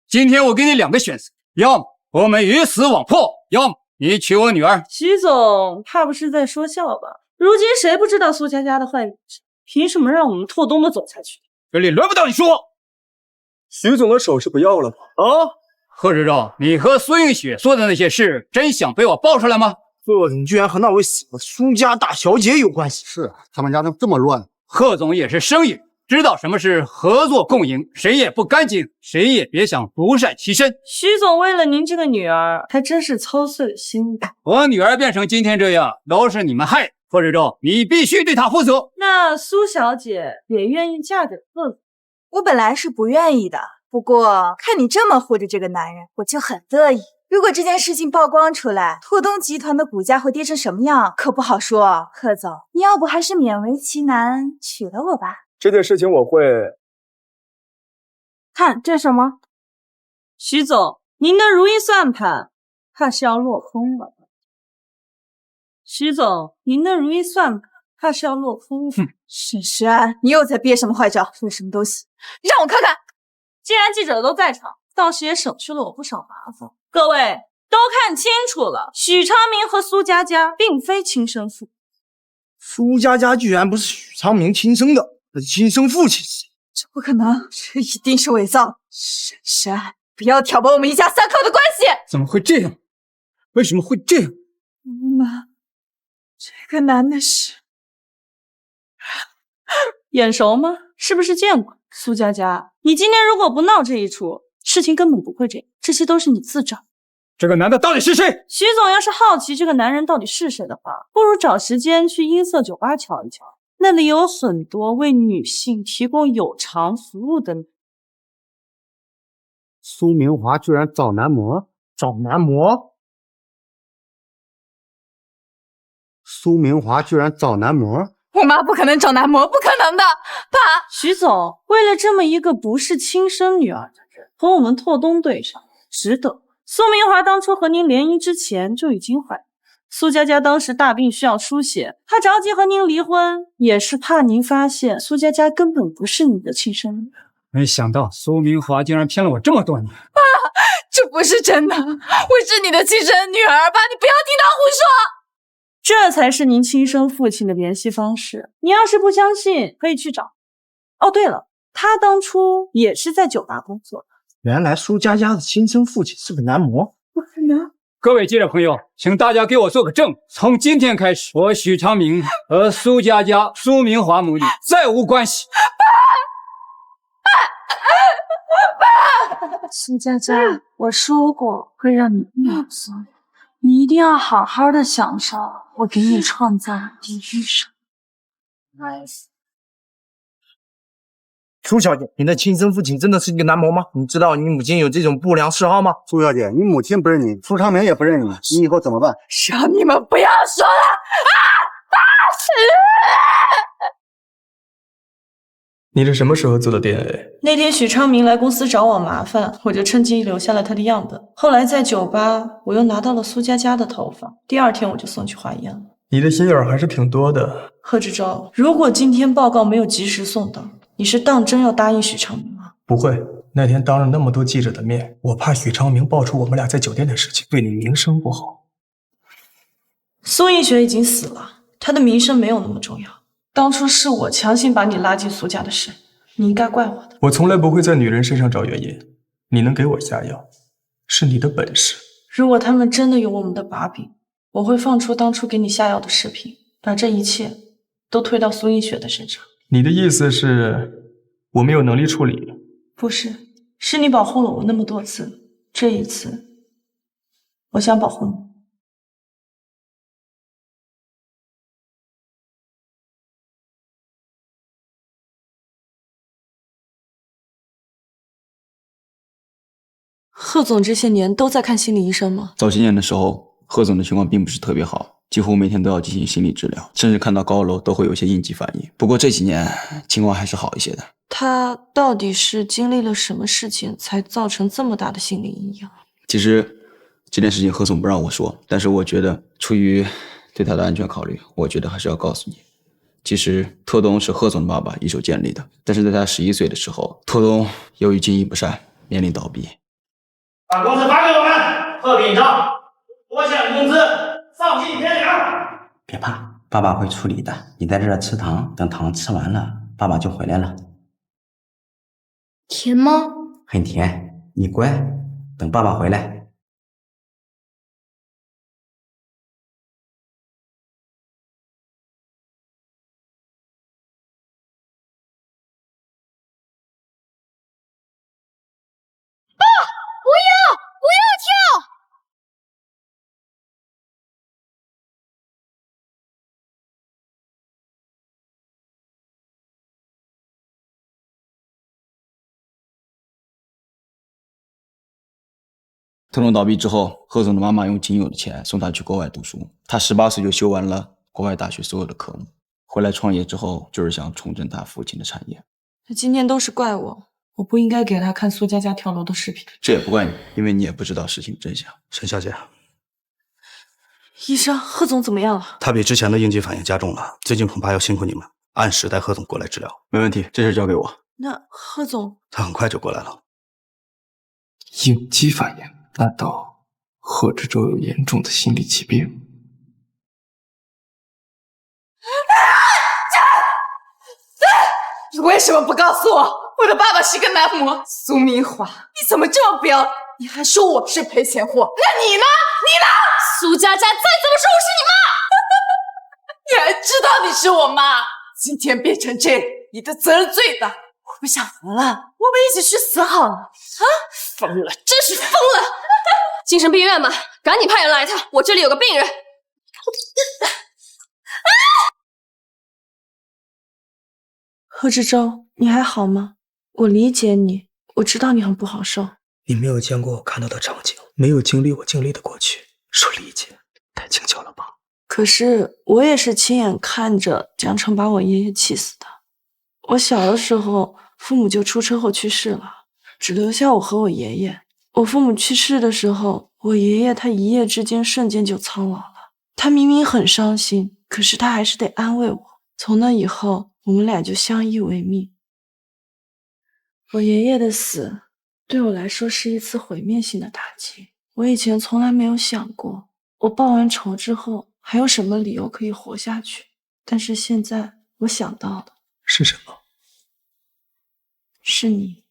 今天我给你两个选择，要么我们鱼死网破，要么你娶我女儿。徐总，怕不是在说笑吧？如今谁不知道苏佳佳的坏名声？凭什么让我们拓东的总裁去？这里轮不到你说。徐总的手是不要了吗？贺志忠，你和苏映雪做的那些事，真想被我爆出来吗？贺总居然和那位死了苏家大小姐有关系。是啊，他们家都这么乱。贺总也是生意人，知道什么是合作共赢，谁也不干净，谁也别想独善其身。徐总为了您这个女儿，还真是操碎了心。我女儿变成今天这样，都是你们害的。贺志忠，你必须对她负责。那苏小姐也愿意嫁给贺总？我本来是不愿意的，不过看你这么护着这个男人，我就很乐意。如果这件事情曝光出来，拓东集团的股价会跌成什么样，可不好说。贺总，你要不还是勉为其难娶了我吧？这件事情我会……看这是什么？徐总，您的如意算盘怕是要落空了。徐总，您的如意算盘怕是要落空了。沈石安，你又在憋什么坏招？说什么都行，让我看看。既然记者都在场，倒是也省去了我不少麻烦。各位都看清楚了，许昌明和苏佳佳并非亲生父。苏佳佳居然不是许昌明亲生的，那亲生父亲是？这不可能，这一定是伪造。沈石安，不要挑拨我们一家三口的关系。怎么会这样？为什么会这样？妈，这个男的是……眼熟吗？是不是见过？苏佳佳，你今天如果不闹这一出，事情根本不会这样，这些都是你自找。这个男的到底是谁？徐总要是好奇这个男人到底是谁的话，不如找时间去音色酒吧瞧一瞧，那里有很多为女性提供有偿服务的。苏明华居然找男模？找男模？苏明华居然找男模？我妈不可能找男模，不可能的，爸。徐总，为了这么一个不是亲生女儿的人，和我们拓东对上，值得。苏明华当初和您联姻之前就已经怀孕，苏佳佳当时大病需要输血，她着急和您离婚，也是怕您发现苏佳佳根本不是你的亲生女儿。没想到苏明华竟然骗了我这么多年。爸，这不是真的，我是你的亲生女儿，爸，你不要听他胡说。这才是您亲生父亲的联系方式，你要是不相信，可以去找。哦，对了，他当初也是在酒吧工作的。原来苏佳佳的亲生父亲是个男模？不可能！各位记者朋友，请大家给我做个证，从今天开始，我许昌明和苏佳佳、苏明华母女再无关系。爸！苏佳佳，我说过会让你满足，你一定要好好的享受我给你创造的第一生。苏小姐，你的亲生父亲真的是一个男模吗？你知道你母亲有这种不良嗜好吗？苏小姐，你母亲不认你，苏长明也不认你，你以后怎么办？让你们不要说了你是什么时候做的 DNA？ 那天许昌明来公司找我麻烦，我就趁机留下了他的样本。后来在酒吧，我又拿到了苏佳佳的头发，第二天我就送去化验了。你的心眼还是挺多的。贺志洲，如果今天报告没有及时送到，你是当真要答应许昌明吗？不会，那天当着那么多记者的面，我怕许昌明爆出我们俩在酒店的事情，对你名声不好。苏映雪已经死了，她的名声没有那么重要。当初是我强行把你拉进苏家的事，你应该怪我的。我从来不会在女人身上找原因，你能给我下药，是你的本事。如果他们真的有我们的把柄，我会放出当初给你下药的视频，把这一切都推到苏映雪的身上。你的意思是我没有能力处理？不是，是你保护了我那么多次，这一次我想保护你。贺总这些年都在看心理医生吗？早些年的时候，贺总的情况并不是特别好，几乎每天都要进行心理治疗，甚至看到高楼都会有些应激反应。不过这几年情况还是好一些的。他到底是经历了什么事情才造成这么大的心理阴影？其实这件事情贺总不让我说，但是我觉得出于对他的安全考虑，我觉得还是要告诉你。其实特东是贺总的爸爸一手建立的，但是在他11岁的时候，特东由于经营不善面临倒闭。把工资发给我们，贺秉章，多项工资，放进天领。别怕，爸爸会处理的。你在这儿吃糖，等糖吃完了，爸爸就回来了。甜吗？很甜，你乖，等爸爸回来。不要跳！特东倒闭之后，贺总的妈妈用仅有的钱送他去国外读书。他18岁就修完了国外大学所有的科目，回来创业之后就是想重振他父亲的产业。他今天都是怪我，我不应该给他看苏佳佳跳楼的视频。这也不怪你，因为你也不知道事情真相。沈小姐，医生，贺总怎么样了？他比之前的应激反应加重了，最近恐怕要辛苦你们，按时带贺总过来治疗。没问题，这事交给我。那贺总，他很快就过来了。应激反应？难道贺知州有严重的心理疾病？你为什么不告诉我，我的爸爸是个男模？苏明华，你怎么这么不要脸？你还说我是赔钱货，那你呢？你呢？苏佳佳再怎么说我是你妈，你还知道你是我妈？今天变成这样，你的责任最大。我不想活了，我们一起去死好了。啊，疯了，真是疯了！精神病院嘛，赶紧派人来一趟，我这里有个病人。贺知州，你还好吗？我理解你，我知道你很不好受。你没有见过我看到的场景，没有经历我经历的过去，说理解太轻巧了吧？可是我也是亲眼看着江城把我爷爷气死的。我小的时候，父母就出车祸去世了，只留下我和我爷爷。我父母去世的时候，我爷爷他一夜之间瞬间就苍老了。他明明很伤心，可是他还是得安慰我。从那以后，我们俩就相依为命。我爷爷的死对我来说是一次毁灭性的打击。我以前从来没有想过，我报完仇之后还有什么理由可以活下去。但是现在我想到的是什么？是你，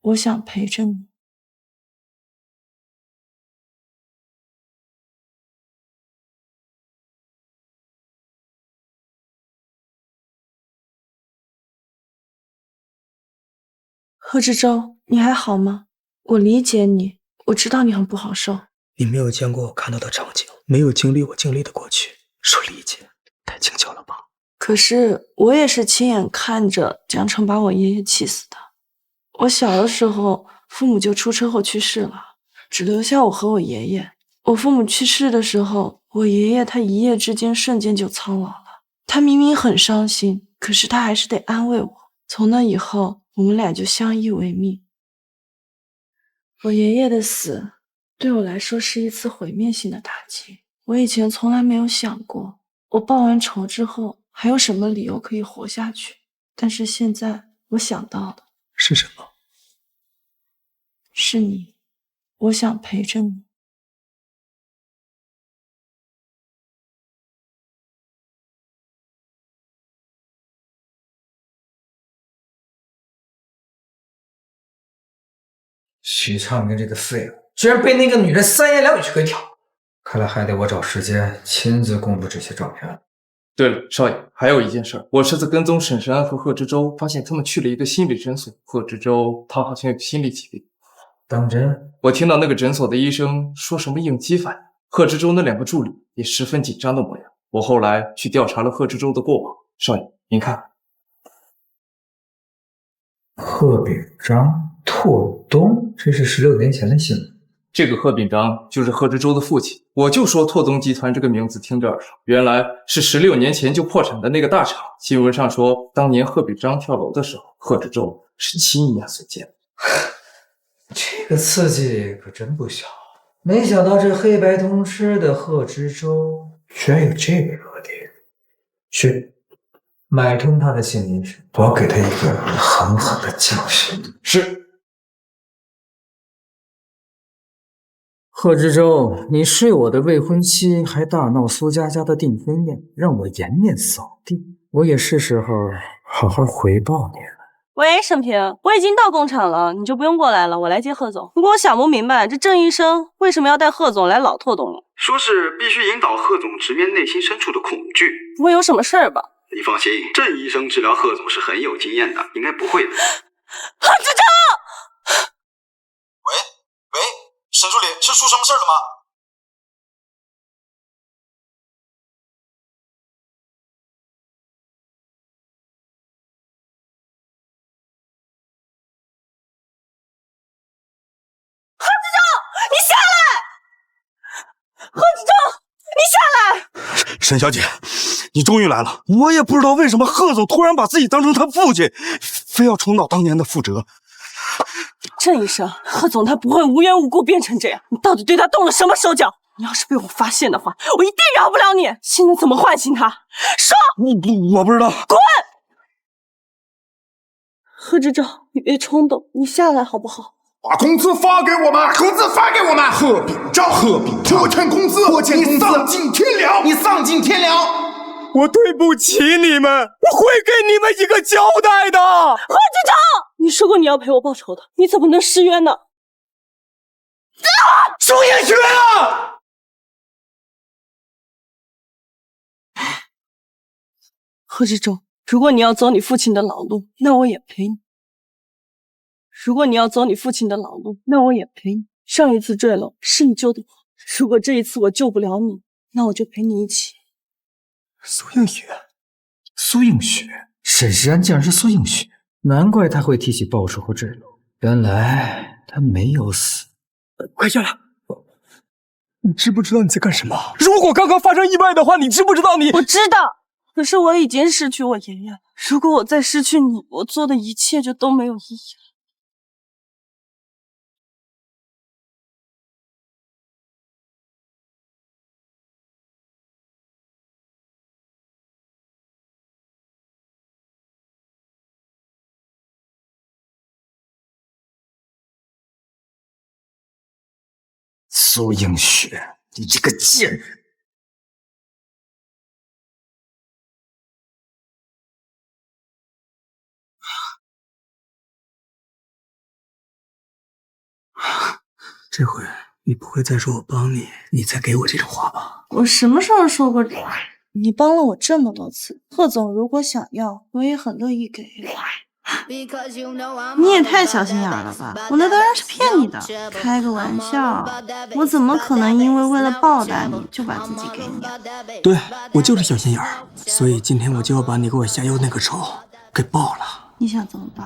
我想陪着你。贺知州，你还好吗？我理解你，我知道你很不好受。你没有见过我看到的场景，没有经历我经历的过去，说理解太轻巧了吧？可是我也是亲眼看着江城把我爷爷气死的。我小的时候，父母就出车祸去世了，只留下我和我爷爷。我父母去世的时候，我爷爷他一夜之间瞬间就苍老了。他明明很伤心，可是他还是得安慰我。从那以后，我们俩就相依为命。我爷爷的死对我来说是一次毁灭性的打击。我以前从来没有想过，我报完仇之后还有什么理由可以活下去。但是现在我想到了，是什么？是你，我想陪着你。许昌明这个废物，居然被那个女人三言两语就给挑，看来还得我找时间亲自公布这些照片了。对了，少爷，还有一件事，我这次跟踪沈世安和贺知州，发现他们去了一个心理诊所。贺知州他好像有心理疾病。当真？我听到那个诊所的医生说什么应激反应。贺知州那2个助理也十分紧张的模样。我后来去调查了贺知州的过往，少爷，您看。贺秉章、拓东，这是16年前的新闻。这个贺秉章就是贺知州的父亲。我就说拓东集团这个名字听着耳熟，原来是16年前就破产的那个大厂。新闻上说，当年贺秉章跳楼的时候，贺知州是亲眼所见的。这个刺激可真不小，没想到这黑白通吃的贺知州居然有这个弱点。去买通他的心理师，我要给他一个狠狠的教训。是。贺知州，你睡我的未婚妻，还大闹苏家家的订婚宴，让我颜面扫地，我也是时候好好回报你了。喂，沈平，我已经到工厂了，你就不用过来了，我来接贺总。不过我想不明白，这郑医生为什么要带贺总来老拓东了？说是必须引导贺总直面内心深处的恐惧。不会有什么事儿吧？你放心，郑医生治疗贺总是很有经验的，应该不会的。贺知州！喂，沈助理，是出什么事了吗？贺知州，你下来！贺知州，你下来！沈小姐，你终于来了。我也不知道为什么贺总突然把自己当成他父亲，非要重蹈当年的覆辙。郑医生，贺总他不会无缘无故变成这样，你到底对他动了什么手脚？你要是被我发现的话，我一定饶不了你。现在怎么唤醒他？说！我不知道。滚！贺知州，你别冲动，你下来好不好？把工资发给我们！工资发给我们！贺秉章，拖欠工资！你丧尽天良！你丧尽天良！我对不起你们，我会给你们一个交代的。贺知州，你说过你要陪我报仇的，你怎么能失约呢？苏映雪啊！贺知州，如果你要走你父亲的老路，那我也陪你。如果你要走你父亲的老路，那我也陪你。上一次坠楼是你救的我，如果这一次我救不了你，那我就陪你一起。苏映雪，苏映雪，沈世安竟然是苏映雪，难怪他会提起报仇和坠楼，原来他没有死。快下来！你知不知道你在干什么？如果刚刚发生意外的话，你知不知道你？我知道，可是我已经失去我爷爷了。如果我再失去你，我做的一切就都没有意义了。苏映雪，你这个贱人！这回你不会再说我帮你，你才给我这种话吧？我什么时候说过这？你帮了我这么多次，贺总如果想要，我也很乐意给。你也太小心眼了吧！我那当然是骗你的，开个玩笑。我怎么可能因为了报答你就把自己给你？对，我就是小心眼儿，所以今天我就要把你给我下药那个仇给报了。你想怎么报？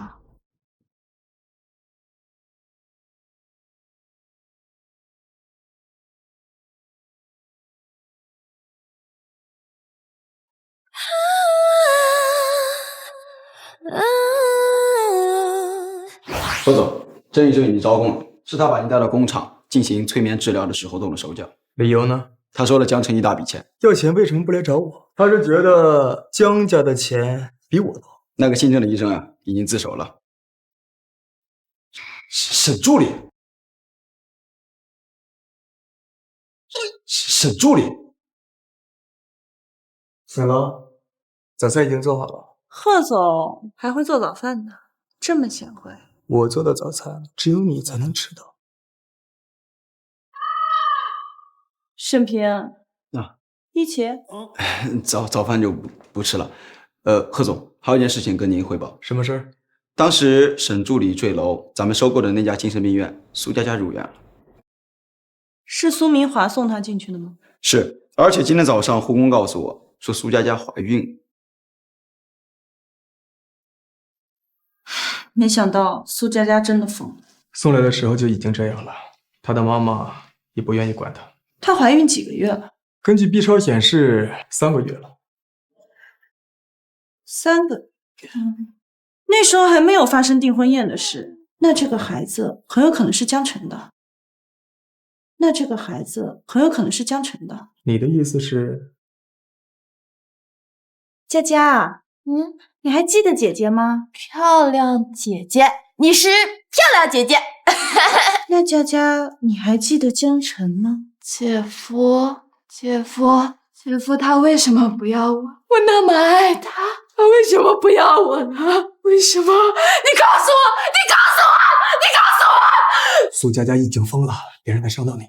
何总，郑医生已经招供了，是他把您带到工厂进行催眠治疗的时候动了手脚。理由呢？他收了江城一大笔钱。要钱为什么不来找我？他是觉得江家的钱比我多。那个姓郑的医生啊，已经自首了。沈助理，沈助理，醒了，早餐已经做好了。贺总还会做早饭呢，这么贤惠。我做的早餐只有你才能吃到。沈平啊，一起。早饭就不吃了。贺总，还有一件事情跟您汇报。什么事儿？当时沈助理坠楼，咱们收购的那家精神病院，苏佳佳入院了。是苏明华送她进去的吗？是，而且今天早上护工告诉我说苏佳佳怀孕。没想到苏佳佳真的疯了。送来的时候就已经这样了，她的妈妈也不愿意管她。她怀孕几个月了？根据 B 超显示，3个月了。3个月。那时候还没有发生订婚宴的事，那这个孩子很有可能是江晨的。你的意思是？佳佳，你还记得姐姐吗？漂亮姐姐，你是漂亮姐姐。那佳佳，你还记得江晨吗？姐夫，他为什么不要我？我那么爱他，他为什么不要我呢？为什么？你告诉我！苏佳佳已经疯了，别让她伤到你。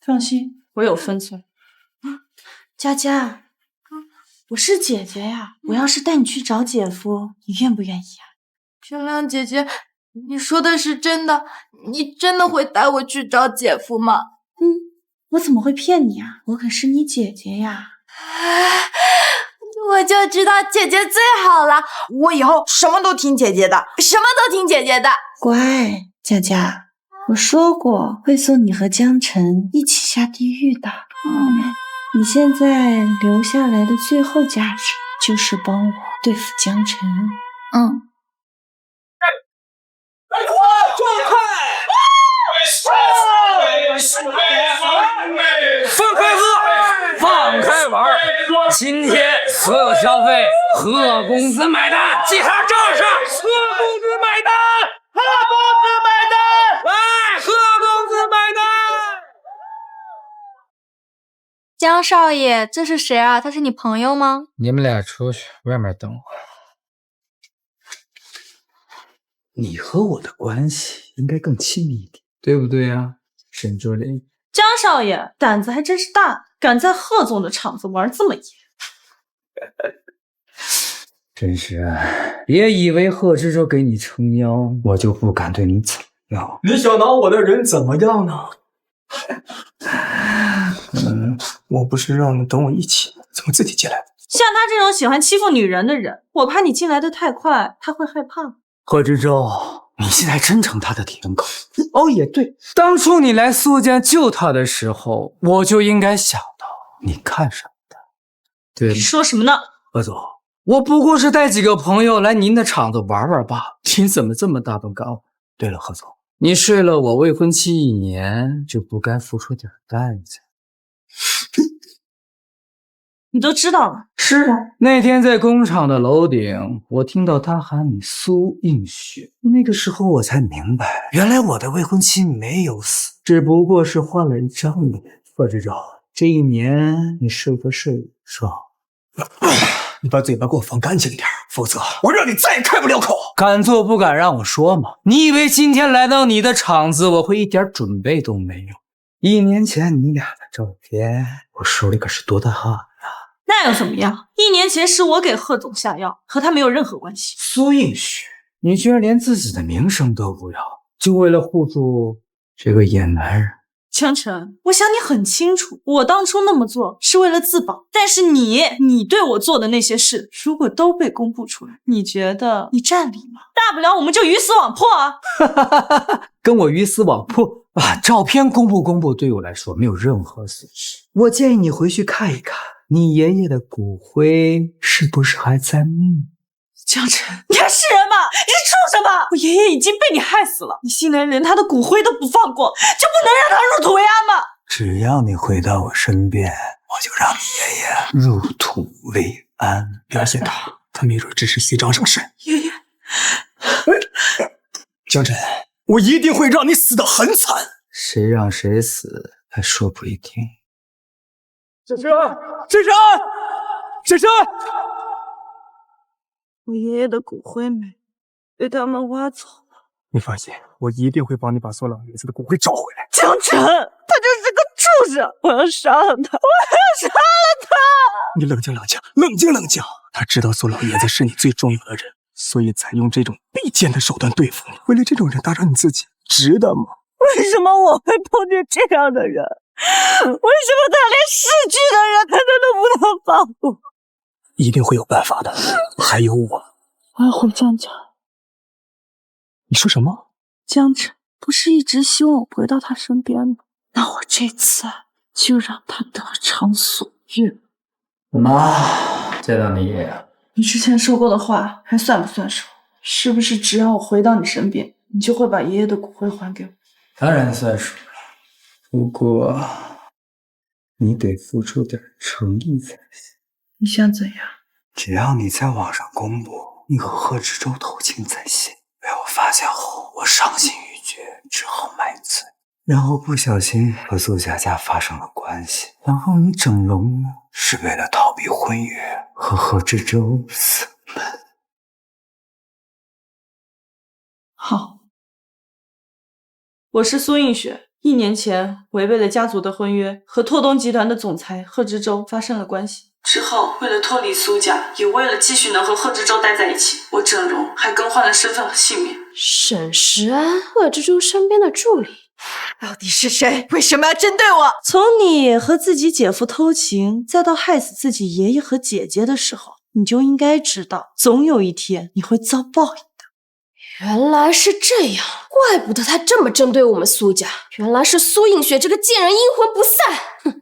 放心，我有分寸。佳佳，我是姐姐呀，我要是带你去找姐夫，你愿不愿意啊？漂亮姐姐，你说的是真的？你真的会带我去找姐夫吗？我怎么会骗你啊？我可是你姐姐呀！我就知道姐姐最好了，我以后什么都听姐姐的。乖，佳佳，我说过会送你和江晨一起下地狱的。你现在留下来的最后价值就是帮我对付江晨。放开喝，放开玩，今天所有消费贺公子买单，记他账上，贺公子买单，来，贺公子买单。江少爷，这是谁啊？他是你朋友吗？你们俩出去，外面等我。你和我的关系应该更亲密一点，对不对呀，沈助理？江少爷胆子还真是大，敢在贺总的场子玩这么野。真是，别以为贺知州给你撑腰，我就不敢对你怎么样。你想拿我的人怎么样呢？我不是让你等我一起，怎么自己进来的？像他这种喜欢欺负女人的人，我怕你进来的太快，他会害怕。贺知州，你现在真成他的舔狗？哦，也对，当初你来苏家救他的时候，我就应该想到你看上他。对了，你说什么呢？贺总，我不过是带几个朋友来您的厂子玩玩罢了，你怎么这么大动干？对了，贺总，你睡了我未婚妻1年，就不该付出点代价？你都知道了。是啊，那天在工厂的楼顶，我听到他喊你苏映雪，那个时候我才明白，原来我的未婚妻没有死，只不过是换了一张脸。贺知州，这1年你是不是爽？你把嘴巴给我放干净点，否则我让你再也开不了口。敢做不敢让我说吗？你以为今天来到你的厂子，我会一点准备都没有？ 1年前你俩的照片，我手里可是多大汗啊！那又怎么样？1年前是我给贺总下药，和他没有任何关系。苏映雪，你居然连自己的名声都不要，就为了护住这个野男人？江辰，我想你很清楚，我当初那么做是为了自保，但是你对我做的那些事，如果都被公布出来，你觉得你占理吗？大不了我们就鱼死网破啊！跟我鱼死网破啊！照片公布对我来说没有任何损失。我建议你回去看一看，你爷爷的骨灰是不是还在墓？江辰，你还是人吗？你是畜生吗？我爷爷已经被你害死了，你竟然连他的骨灰都不放过，就不能让他入土为安吗？只要你回到我身边，我就让你爷爷入土为安。别信他，他没准只是虚张声势。爷爷，江辰，我一定会让你死得很惨。谁让谁死还说不一定。沈深，沈深！我爷爷的骨灰没被他们挖走了。你放心，我一定会帮你把苏老爷子的骨灰找回来。江辰，他就是个畜生，我要杀了他，我要杀了他！你冷静，冷静！他知道苏老爷子是你最重要的人，所以才用这种卑贱的手段对付你。为了这种人打扰你自己，值得吗？为什么我会碰见这样的人？为什么他连逝去的人他都不能保护？一定会有办法的，还有我。我要回江家。你说什么？江辰不是一直希望我回到他身边吗？那我这次就让他得偿所愿。妈，见到你爷爷。你之前说过的话还算不算数？是不是只要我回到你身边，你就会把爷爷的骨灰还给我？当然算数了，不过你得付出点诚意才行。你想怎样？只要你在网上公布你和贺知州偷情在先，被我发现后，我伤心欲绝，只好买醉，然后不小心和苏佳佳发生了关系，然后你整容呢，是为了逃避婚约，和贺知州死门。好，我是苏映雪。1年前违背了家族的婚约，和拓东集团的总裁贺知州发生了关系。之后为了脱离苏家，也为了继续能和贺知州待在一起，我整容还更换了身份和姓名。沈石安，贺知州身边的助理，到底是谁？为什么要针对我？从你和自己姐夫偷情，再到害死自己爷爷和姐姐的时候，你就应该知道，总有一天你会遭报应。原来是这样，怪不得他这么针对我们苏家，原来是苏映雪这个贱人阴魂不散。哼，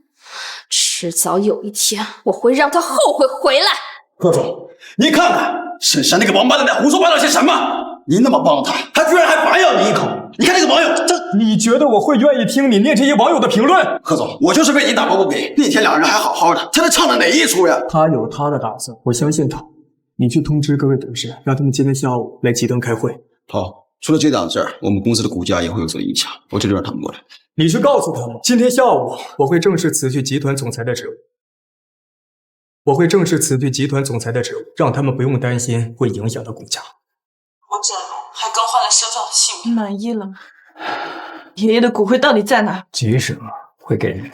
迟早有一天我会让他后悔回来。贺总，你看看沈山那个王八蛋在胡说八道些什么？你那么帮他，他居然还白咬你一口。你看那个网友，你觉得我会愿意听你念这些网友的评论？贺总，我就是为你打抱不平。那天两人还好好的，他在唱的哪一出呀？他有他的打算，我相信他。你去通知各位董事，让他们今天下午来集团开会。好，除了这档事儿，我们公司的股价也会有所影响，我这就让他们过来。你去告诉他们，今天下午我会正式辞去集团总裁的职务。让他们不用担心会影响到股价。我整容还更换了身份和姓名，你满意了吗？爷爷的骨灰到底在哪？急什么？会给你。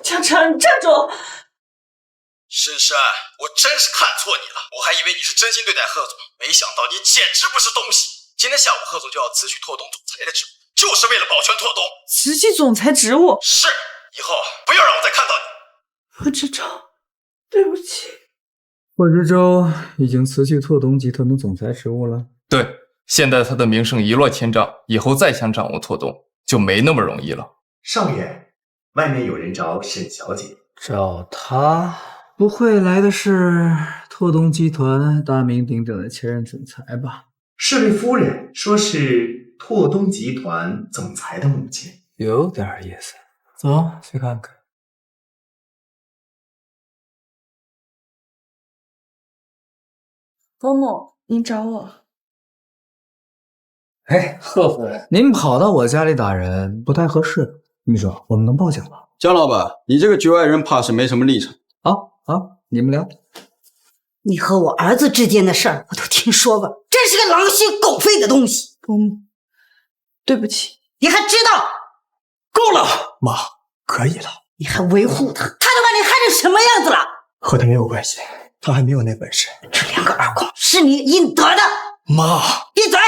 江辰，站住！深山，我真是看错你了，我还以为你是真心对待贺总，没想到你简直不是东西。今天下午贺总就要辞去拓东总裁的职务，就是为了保全拓东。辞去总裁职务？是，以后不要让我再看到你。贺知州，对不起。贺知州已经辞去拓东集团的总裁职务了。对，现在他的名声一落千丈，以后再想掌握拓东就没那么容易了。上元，外面有人找沈小姐。找她？不会来的是拓东集团大名鼎鼎的前任总裁吧？是位夫人，说是拓东集团总裁的母亲，有点意思。走，去看看。伯母，您找我。哎，贺夫人，您跑到我家里打人不太合适。秘书，我们能报警吗？江老板，你这个局外人怕是没什么立场。好，你们聊。你和我儿子之间的事儿我都听说过，真是个狼心狗肺的东西。伯母，对不起。你还知道？够了，妈，可以了。你还维护他，他的话你还得什么样子了？和他没有关系，他还没有那本事。这2个耳光是你应得的。妈，闭嘴！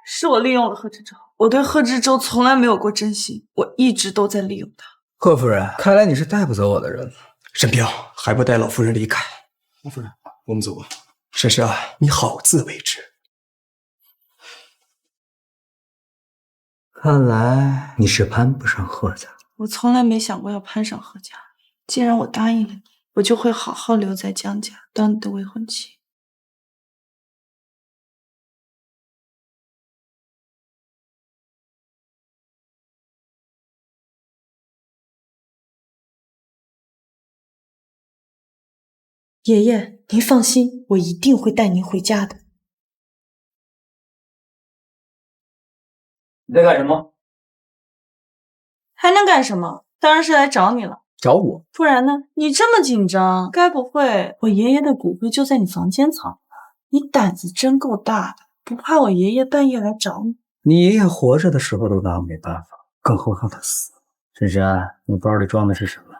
是我利用了贺知州，我对贺知州从来没有过真心，我一直都在利用他。贺夫人，看来你是带不走我的人了。沈平，还不带老夫人离开？老夫人，我们走吧。珊珊，你好自为之。看来你是攀不上贺家。我从来没想过要攀上贺家，既然我答应了你，我就会好好留在江家当你的未婚妻。爷爷，您放心，我一定会带您回家的。你在干什么？还能干什么？当然是来找你了。找我？不然呢？你这么紧张，该不会我爷爷的骨灰就在你房间藏吧？你胆子真够大的，不怕我爷爷半夜来找你？你爷爷活着的时候都拿我没办法，更何况他死了。珊珊，你包里装的是什么？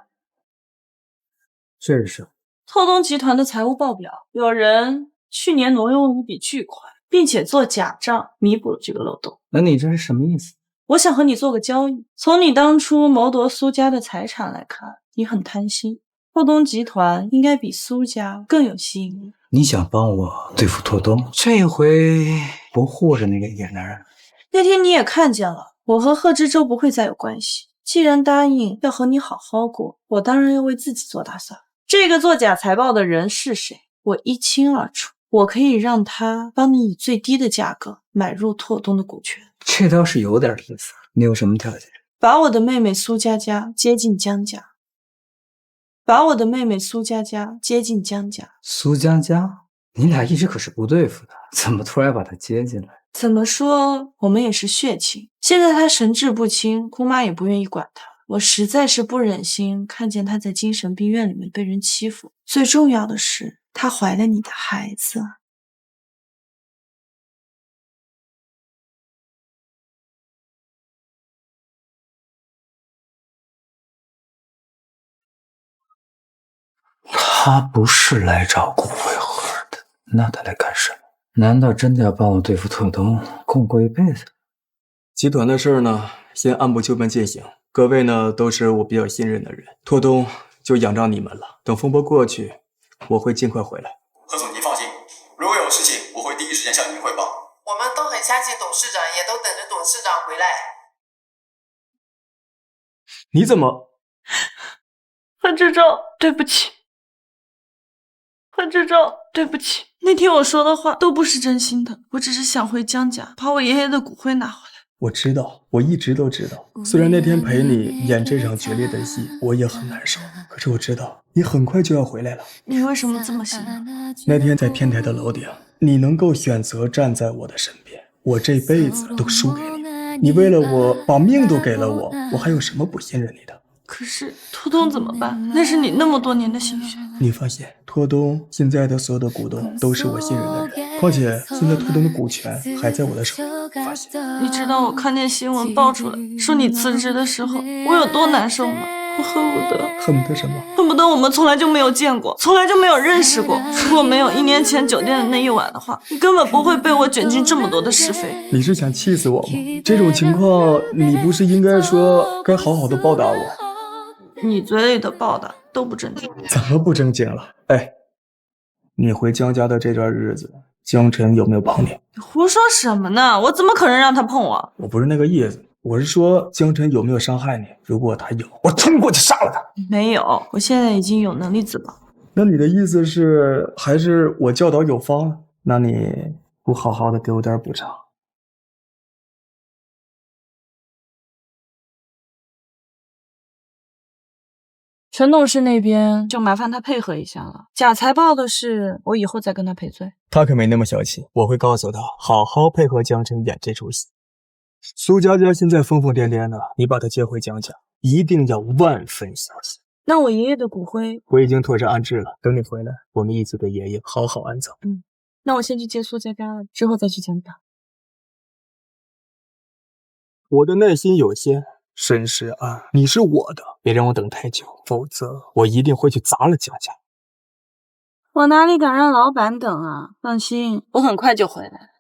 这是什么？透东集团的财务报表，有人去年挪用了一笔巨款，并且做假账弥补了这个漏洞。那你这是什么意思？我想和你做个交易。从你当初谋夺苏家的财产来看，你很贪心。透东集团应该比苏家更有吸引力。你想帮我对付拓东？这一回不护着那个野男人。那天你也看见了，我和贺知州不会再有关系。既然答应要和你好好过，我当然要为自己做打算。这个做假财报的人是谁，我一清二楚。我可以让他帮你以最低的价格买入拓东的股权。这倒是有点意思。你有什么条件？把我的妹妹苏佳佳接进江家。把我的妹妹苏佳佳接进江家。苏佳佳，你俩一直可是不对付的，怎么突然把她接进来？怎么说，我们也是血亲。现在她神志不清，姑妈也不愿意管她。我实在是不忍心看见她在精神病院里面被人欺负。最重要的是，她怀了你的孩子。他不是来找骨灰盒的，那他来干什么？难道真的要帮我对付拓东，共过一辈子？集团的事呢，先按部就班进行。各位呢，都是我比较信任的人，拓东就仰仗你们了。等风波过去，我会尽快回来。贺总，您放心，如果有事情，我会第一时间向您汇报。我们都很相信董事长，也都等着董事长回来。你怎么？贺知州，对不起。贺知州，对不起，那天我说的话都不是真心的，我只是想回江家，把我爷爷的骨灰拿回来。我知道，我一直都知道。虽然那天陪你演这场决裂的戏，我也很难受，可是我知道你很快就要回来了。你为什么这么信任？那天在天台的楼顶，你能够选择站在我的身边，我这辈子都输给你。你为了我把命都给了我，我还有什么不信任你的？可是拓东怎么办？那是你那么多年的心血。你发现拓东现在的所有的股东都是我信任的人，况且现在拓东的股权还在我的手里。发现你知道我看见新闻爆出来说你辞职的时候，我有多难受吗？我恨不得什么？恨不得我们从来就没有见过，从来就没有认识过。如果没有1年前酒店的那一晚的话，你根本不会被我卷进这么多的是非。你是想气死我吗？这种情况，你不是应该说该好好的报答我？你嘴里的报答都不正经。怎么不正经了？哎，你回江家的这段日子，江晨有没有帮你？你胡说什么呢？我怎么可能让他碰我？我不是那个意思，我是说江晨有没有伤害你？如果他有，我冲过去杀了他。没有，我现在已经有能力自保。那你的意思是，还是我教导有方？那你不好好的给我点补偿？陈董事那边就麻烦他配合一下了。假财报的事，我以后再跟他赔罪。他可没那么小气，我会告诉他，好好配合江晨演这出戏。苏佳佳现在疯疯癫癫的，你把她接回江家，一定要万分小心。那我爷爷的骨灰，我已经妥善安置了，等你回来，我们一起给爷爷好好安葬。那我先去接苏佳佳了，之后再去江家。我的耐心有限，申世安，你是我的，别让我等太久，否则我一定会去砸了佳佳。我哪里敢让老板等啊？放心，我很快就回来。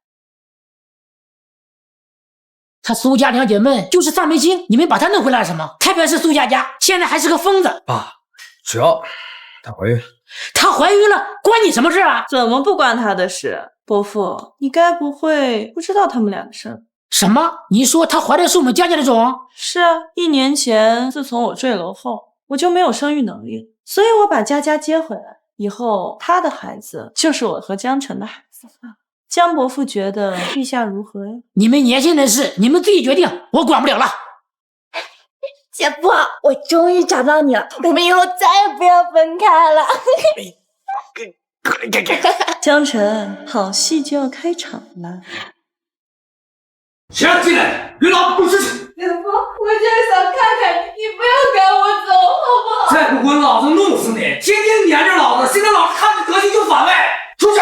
她苏家两姐妹就是丧眉星，你们把她弄回来什么？特别是苏佳佳，现在还是个疯子。爸，只要她怀孕，她怀孕了，关你什么事啊？怎么不关她的事？伯父，你该不会不知道他们俩的事儿？什么？你说她怀的是我们佳佳的种？是啊，1年前自从我坠楼后，我就没有生育能力，所以我把佳佳接回来。以后他的孩子就是我和江晨的孩子。江伯父觉得陛下如何呀？你们年轻人事，你们自己决定，我管不了了。姐夫，我终于找到你了，我们以后再也不要分开了。江晨，好戏就要开场了。谁让进来？刘老不是。姐夫，我就是想看看你，你不要赶我走，好不好？再不滚，老子弄死你！天天黏着老子，现在老子看你德行就反胃。出去！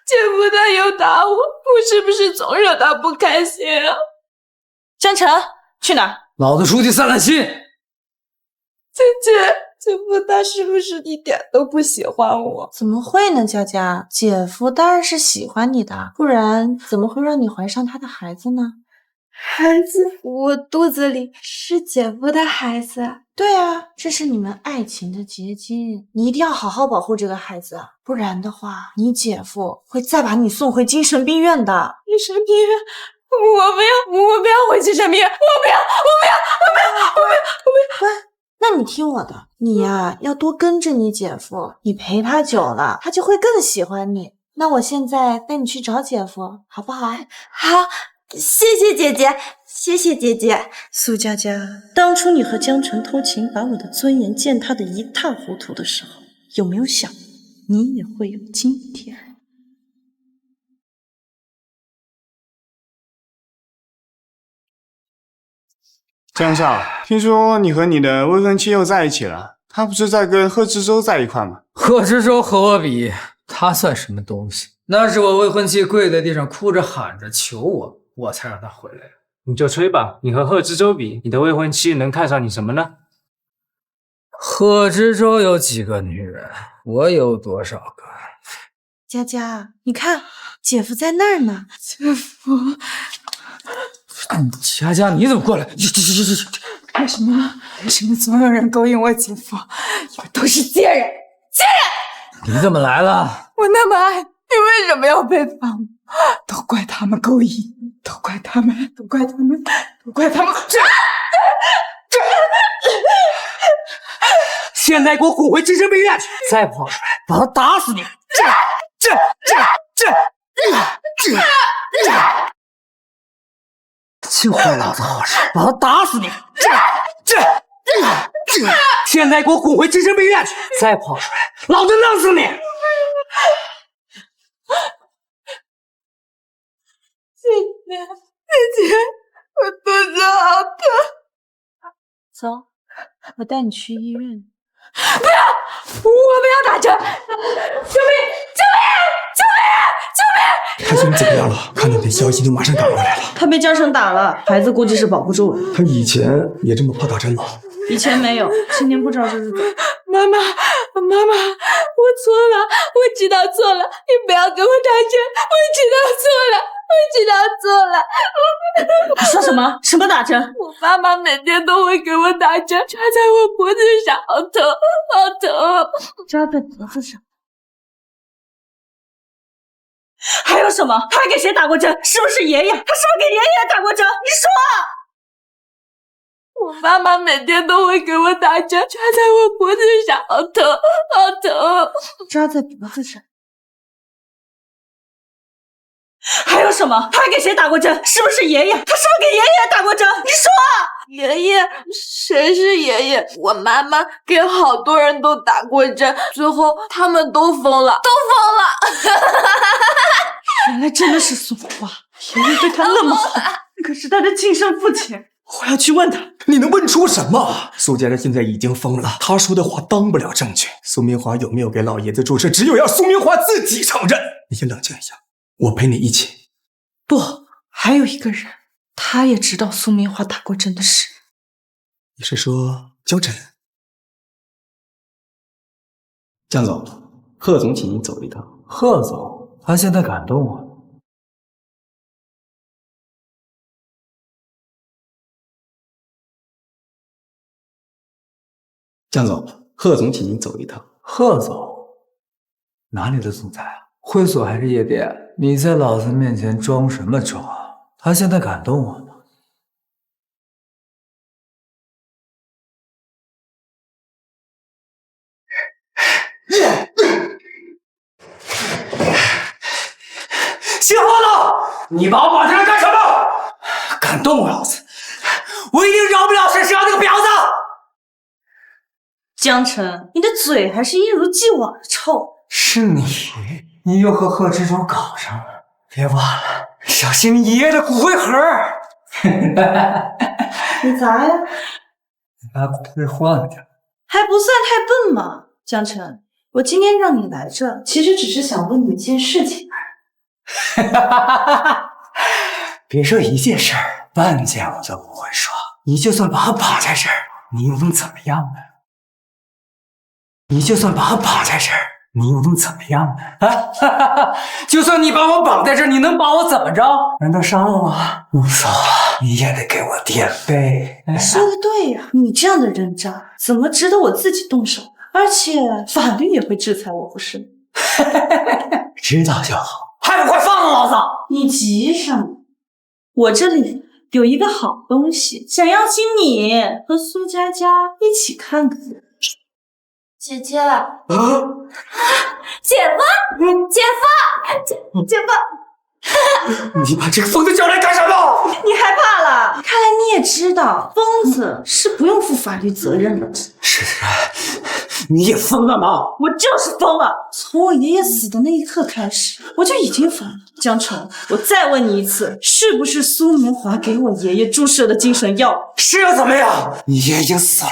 姐夫他又打我，我是不是总惹他不开心啊？江晨，去哪儿？老子出去散散心。姐夫他是不是一点都不喜欢我？怎么会呢，佳佳？姐夫当然是喜欢你的，不然怎么会让你怀上他的孩子呢？孩子，我肚子里是姐夫的孩子。对啊，这是你们爱情的结晶，你一定要好好保护这个孩子，不然的话，你姐夫会再把你送回精神病院的。精神病院？我不要回精神病院，我不要！那你听我的，你呀，要多跟着你姐夫，你陪他久了，他就会更喜欢你。那我现在带你去找姐夫，好不好？好，谢谢姐姐，谢谢姐姐。苏佳佳，当初你和江晨偷情，把我的尊严践踏得一塌糊涂的时候，有没有想你也会有今天？江少，听说你和你的未婚妻又在一起了，他不是在跟贺知州在一块吗？贺知州和我比，他算什么东西？那是我未婚妻跪在地上哭着喊着求我，我才让他回来。你就吹吧，你和贺知州比，你的未婚妻能看上你什么呢？贺知州有几个女人，我有多少个？佳佳，你看，姐夫在那儿呢。姐夫，佳佳，你怎么过来？为什么总有人勾引我姐夫？你们都是贱人！你怎么来了？我那么爱你，为什么要背叛我？都怪他们勾引，都怪他们！现在给我滚回精神病院去！再不跑出来，老子打死你！就坏老子好事，老子打死你！现在给我滚回精神病院去！再不跑出来，老子弄死你！姐姐，我肚子好疼。走，我带你去医院。不要！我不要打针！救命！他现在怎么样了？看到你的消息就马上赶过来了。他被江晨打了，孩子估计是保不住了。他以前也这么怕打针吗？以前没有，今天不知道这是怎么。妈妈，我错了，我知道错了，你不要给我打针，我知道错了。你说什么？什么打针？我妈妈每天都会给我打针，扎在我脖子上，好疼，好疼。扎在脖子上。还有什么？他还给谁打过针？是不是爷爷？他是不是给爷爷打过针？你说啊！我妈妈每天都会给我打针，扎在我脖子上，好疼，好疼。扎在脖子上。还有什么？他还给谁打过针？是不是爷爷？他是不是给爷爷打过针？你说啊！爷爷？谁是爷爷？我妈妈给好多人都打过针，最后他们都疯了。原来真的是苏花，爷爷对他那么好，可是他的亲生父亲。我要去问他。你能问出什么？苏家人现在已经疯了，他说的话当不了证据。苏明华有没有给老爷子注射，只有要苏明华自己承认。你先冷静一下，我陪你一起。不，还有一个人。他也知道苏明华打过针的事。你是说焦晨？江总，贺总请您走一趟。贺总，他现在感动我。江总，贺总请您走一趟。贺总，哪里的总裁啊？会所还是夜店？你在老子面前装什么装？他现在感动我呢。姓贺的，你把我绑起来干什么？敢动我老子，我一定饶不了沈世阳那个婊子！江晨，你的嘴还是一如既往的臭。是你又和贺知州搞上了，别忘了小心你爷爷的骨灰盒。你咋呀？你把骨灰换了点，还不算太笨嘛，江晨。我今天让你来这，其实只是想问你一件事情而已。别说一件事儿，半件我都不会说。你就算把我绑在这儿，你又能怎么样呢？你就算把我绑在这儿，你又能怎么样呢？啊！就算你把我绑在这儿，你能把我怎么着？难道杀了我？无所谓，你也得给我垫背。说的对呀，你这样的人渣，怎么值得我自己动手？而且法律也会制裁我，不是吗？知道就好，还不快放了老子！你急什么？我这里有一个好东西，想邀请你和苏佳佳一起看看。姐姐，姐夫，姐夫，你把这个疯子叫来干什么？你害怕了？看来你也知道，疯子是不用负法律责任的。是，你也疯了吗？我就是疯了。从我爷爷死的那一刻开始，我就已经疯了。江澄，我再问你一次，是不是苏明华给我爷爷注射的精神药？是又怎么样？你爷已经死了，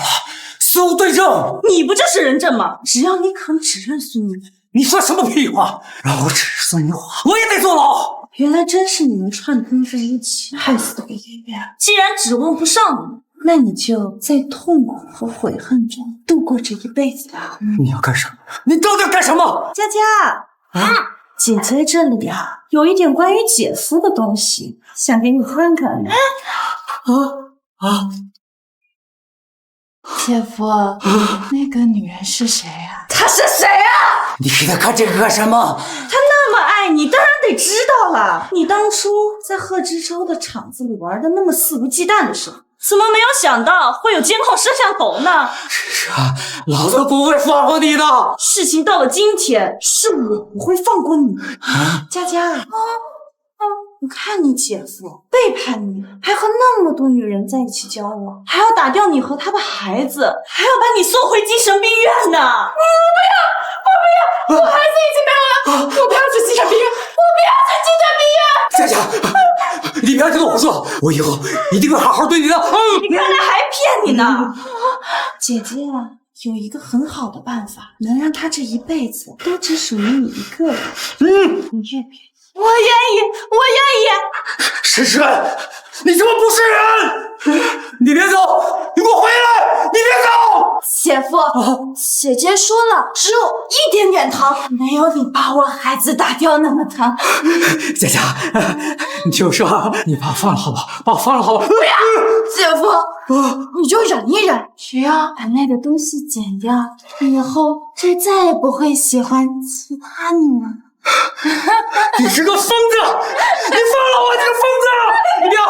苏对证，你不就是人证吗？只要你肯指认苏明华。你说什么屁话？让我指认苏明华，我也得坐牢。原来真是你们串通在一起，害死了我爷爷。既然指问不上你，那你就在痛苦和悔恨中度过这一辈子吧。你要干什么？你到底要干什么？佳佳，姐姐这里有一点关于姐夫的东西，想给你看看。姐夫，那个女人是谁啊？她是谁啊？你给他看这个干什么？她那么爱你，当然得知道了。你当初在贺知州的厂子里玩的那么肆无忌惮的时候，怎么没有想到会有监控摄像头呢？是啊，老子不会放过你的。事情到了今天，是我不会放过你。佳佳，你看你姐夫背叛你，还和那么多女人在一起交往，还要打掉你和他的孩子，还要把你送回精神病院呢！我不要！我孩子已经没有了，我不要去精神病院，我不要去精神病院！佳佳，你不要听我说，我以后一定会好好对你的。你看他还骗你呢！姐姐有一个很好的办法，能让他这一辈子都只属于你一个人。你愿不愿意？我愿意。石石，你他妈不是人！你别走，你给我回来！你别走！姐夫，姐姐说了，只有一点点疼，没有你把我孩子打掉那么疼。佳佳，你听我说，你把我放了好不好？把我放了好不好？不要，姐夫，你就忍一忍，只要把那个东西剪掉，以后就再也不会喜欢其他女人。你是个疯子！你放了我，你个疯子！你不要！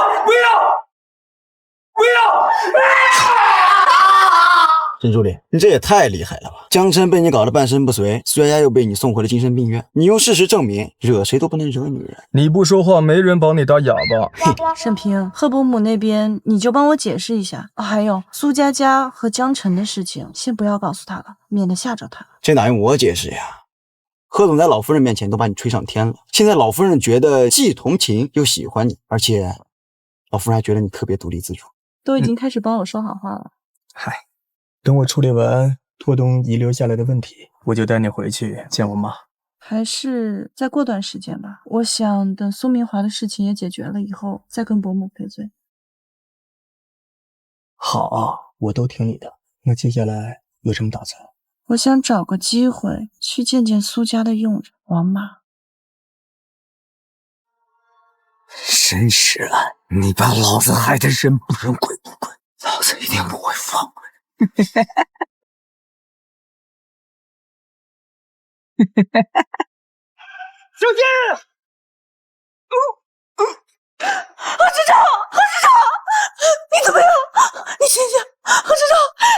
甄助理，你这也太厉害了吧！江琛被你搞得半身不遂，苏佳佳又被你送回了精神病院。你用事实证明，惹谁都不能惹女人。你不说话，没人把你当哑巴。沈平，贺伯母那边你就帮我解释一下。还有苏佳佳和江晨的事情，先不要告诉他了，免得吓着他。这哪用我解释呀？贺总在老夫人面前都把你吹上天了，现在老夫人觉得既同情又喜欢你，而且老夫人还觉得你特别独立自主，都已经开始帮我说好话了。嗨，等我处理完拓东遗留下来的问题，我就带你回去见我妈。还是再过段时间吧。我想等苏明华的事情也解决了以后，再跟伯母赔罪。好，我都听你的。那接下来有什么打算？我想找个机会去见见苏家的佣人王妈。申世安，你把老子害得人不人鬼不鬼，老子一定不会放过你。小姐，何执照，何执照，你怎么样？你醒醒，何执照，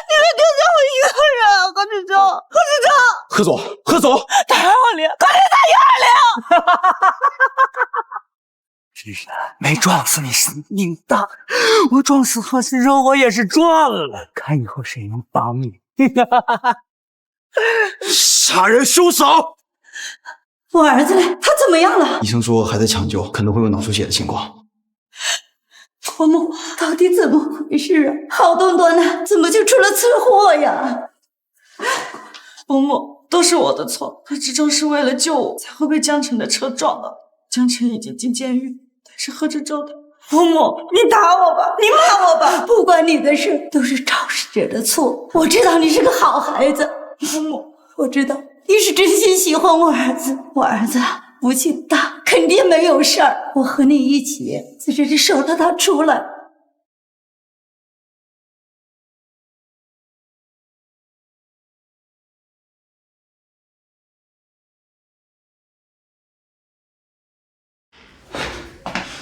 你别丢下我一个人，何执照，何执照。何总，何总，打120，快点打120！居然没撞死你是命大，我撞死贺世洲我也是赚了，看以后谁能帮你。杀人凶手！我儿子嘞，他怎么样了？医生说还在抢救，可能会有脑出血的情况。伯母，到底怎么回事啊？好端端的，怎么就出了车祸呀？伯母，都是我的错，何执照是为了救我才会被江晨的车撞到。江晨已经进监狱，但是何执照的。伯母，你打我吧，你骂我吧，不关你的事，都是肇事者的错。我知道你是个好孩子，伯母，我知道你是真心喜欢我儿子。我儿子福气大，肯定没有事儿。我和你一起在这里守着他出来。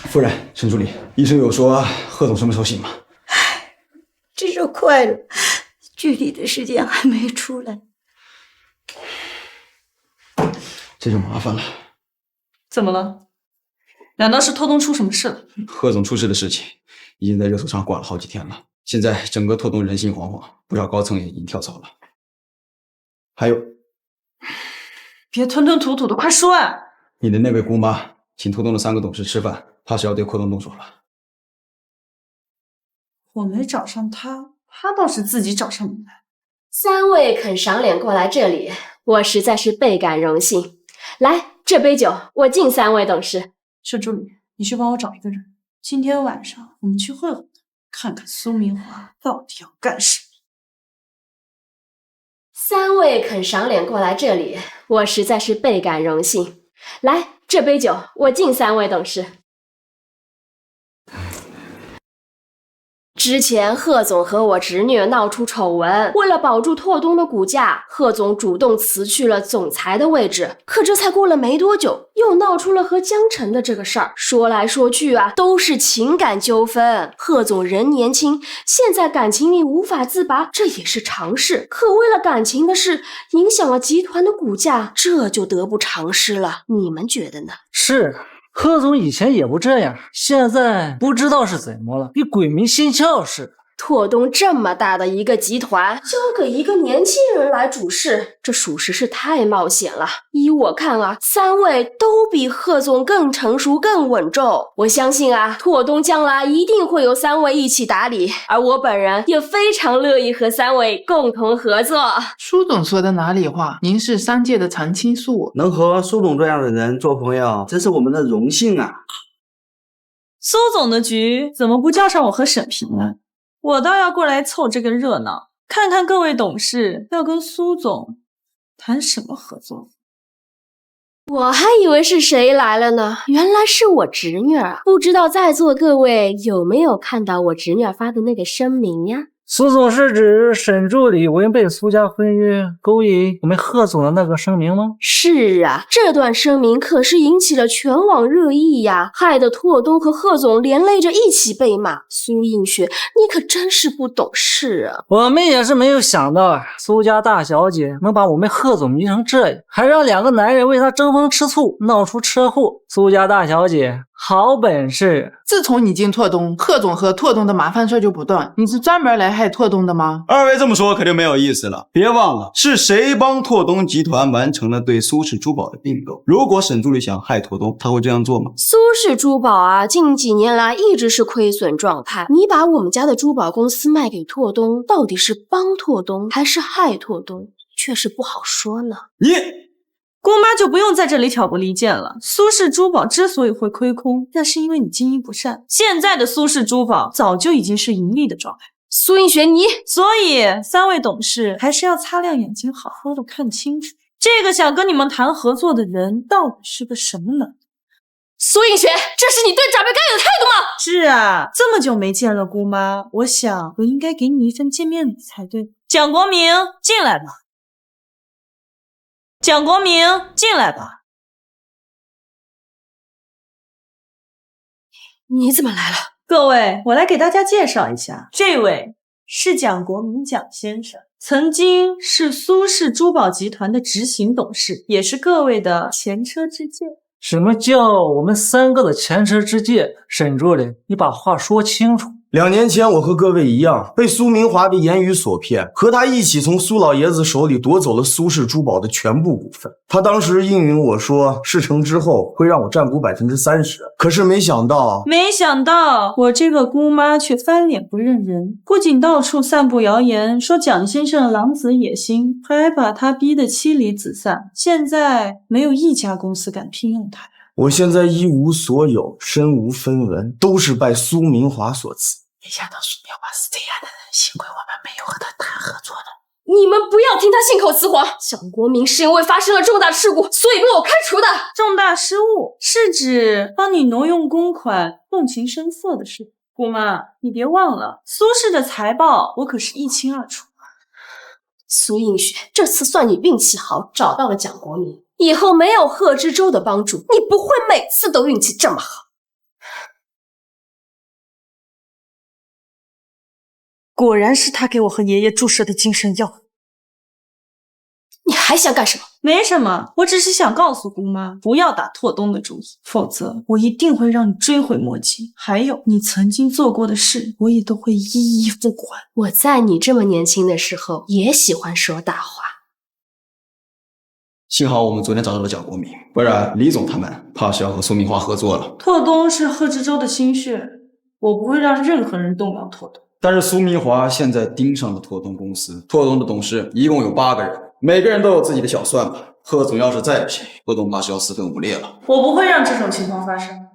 夫人，沈助理，医生有说贺总什么时候醒吗？这就快了，具体的时间还没出来。这就麻烦了。怎么了？难道是拓东出什么事了？贺总出事的事情已经在热搜上挂了好几天了，现在整个拓东人心惶惶，不少高层也已经跳槽了。还有，别吞吞吐吐的，快说啊！你的那位姑妈请拓东的3个董事吃饭，怕是要对拓东动手了。我没找上他，他倒是自己找上门来。3位肯赏脸过来这里，我实在是倍感荣幸。来，这杯酒我敬3位董事。沈助理，你去帮我找一个人，今天晚上我们去会会他，看看苏明华到底要干什么。 3位肯赏脸过来这里，我实在是倍感荣幸。来，这杯酒我敬3位董事。之前贺总和我侄女闹出丑闻，为了保住拓东的股价，贺总主动辞去了总裁的位置。可这才过了没多久，又闹出了和江晨的这个事儿。说来说去啊，都是情感纠纷。贺总人年轻，现在感情里无法自拔，这也是常事。可为了感情的事，影响了集团的股价，这就得不偿失了。你们觉得呢？是。贺总以前也不这样，现在不知道是怎么了，比鬼迷心窍似的。拓东这么大的一个集团，交给一个年轻人来主事，这属实是太冒险了。依我看啊，3位都比贺总更成熟、更稳重。我相信啊，拓东将来一定会由3位一起打理，而我本人也非常乐意和3位共同合作。苏总说的哪里话？您是商界的常青树，能和苏总这样的人做朋友，真是我们的荣幸啊！苏总的局怎么不叫上我和沈平呢？我倒要过来凑这个热闹，看看各位董事要跟苏总谈什么合作。我还以为是谁来了呢，原来是我侄女儿。不知道在座各位有没有看到我侄女儿发的那个声明呀？苏总是指沈助理违背苏家婚约，勾引我们贺总的那个声明吗？是啊，这段声明可是引起了全网热议呀，害得拓东和贺总连累着一起被骂。苏映雪，你可真是不懂事啊！我们也是没有想到啊，苏家大小姐能把我们贺总迷成这样，还让2个男人为她争风吃醋，闹出车祸。苏家大小姐好本事！自从你进拓东，贺总和拓东的麻烦事就不断。你是专门来害拓东的吗？二位这么说可就没有意思了。别忘了，是谁帮拓东集团完成了对苏氏珠宝的并购？如果沈助理想害拓东，他会这样做吗？苏氏珠宝啊，近几年来一直是亏损状态。你把我们家的珠宝公司卖给拓东，到底是帮拓东还是害拓东，却是不好说呢。姑妈就不用在这里挑拨离间了。苏氏珠宝之所以会亏空，那是因为你经营不善。现在的苏氏珠宝早就已经是盈利的状态。苏映雪，你所以三位董事还是要擦亮眼睛，好好的看清楚，这个想跟你们谈合作的人到底是个什么人。苏映雪，这是你对长辈该有的态度吗？是啊，这么久没见了，姑妈，我想我应该给你一份见面礼才对。蒋国明，进来吧。蒋国明，进来吧。你怎么来了？各位，我来给大家介绍一下，这位是蒋国明蒋先生，曾经是苏氏珠宝集团的执行董事，也是各位的前车之鉴。什么叫我们3个的前车之鉴？沈助理，你把话说清楚。2年前，我和各位一样，被苏明华的言语所骗，和他一起从苏老爷子手里夺走了苏氏珠宝的全部股份。他当时应允我说，事成之后会让我占股30%，可是没想到我这个姑妈却翻脸不认人，不仅到处散布谣言，说蒋先生狼子野心，还把他逼得妻离子散。现在没有一家公司敢聘用他。我现在一无所有，身无分文，都是拜苏明华所赐。没想到苏明华是这样的人，幸亏我们没有和他谈合作呢。你们不要听他信口雌黄。蒋国明是因为发生了重大事故，所以被我开除的。重大失误是指帮你挪用公款、纵情声色的事。姑妈，你别忘了，苏氏的财报我可是一清二楚。苏映雪，这次算你运气好，找到了蒋国明。以后没有贺知州的帮助，你不会每次都运气这么好。果然是他给我和爷爷注射的精神药。你还想干什么？没什么，我只是想告诉姑妈，不要打拓东的主意，否则我一定会让你追悔莫及。还有，你曾经做过的事，我也都会一一复还。我在你这么年轻的时候，也喜欢说大话。幸好我们昨天找到了蒋国明，不然李总他们怕是要和苏明华合作了。拓东是贺知州的心血，我不会让任何人动摇拓东。但是苏明华现在盯上了拓东公司，拓东的董事一共有8个人，每个人都有自己的小算盘。贺总要是再不行，拓东怕是要4分5裂了。我不会让这种情况发生。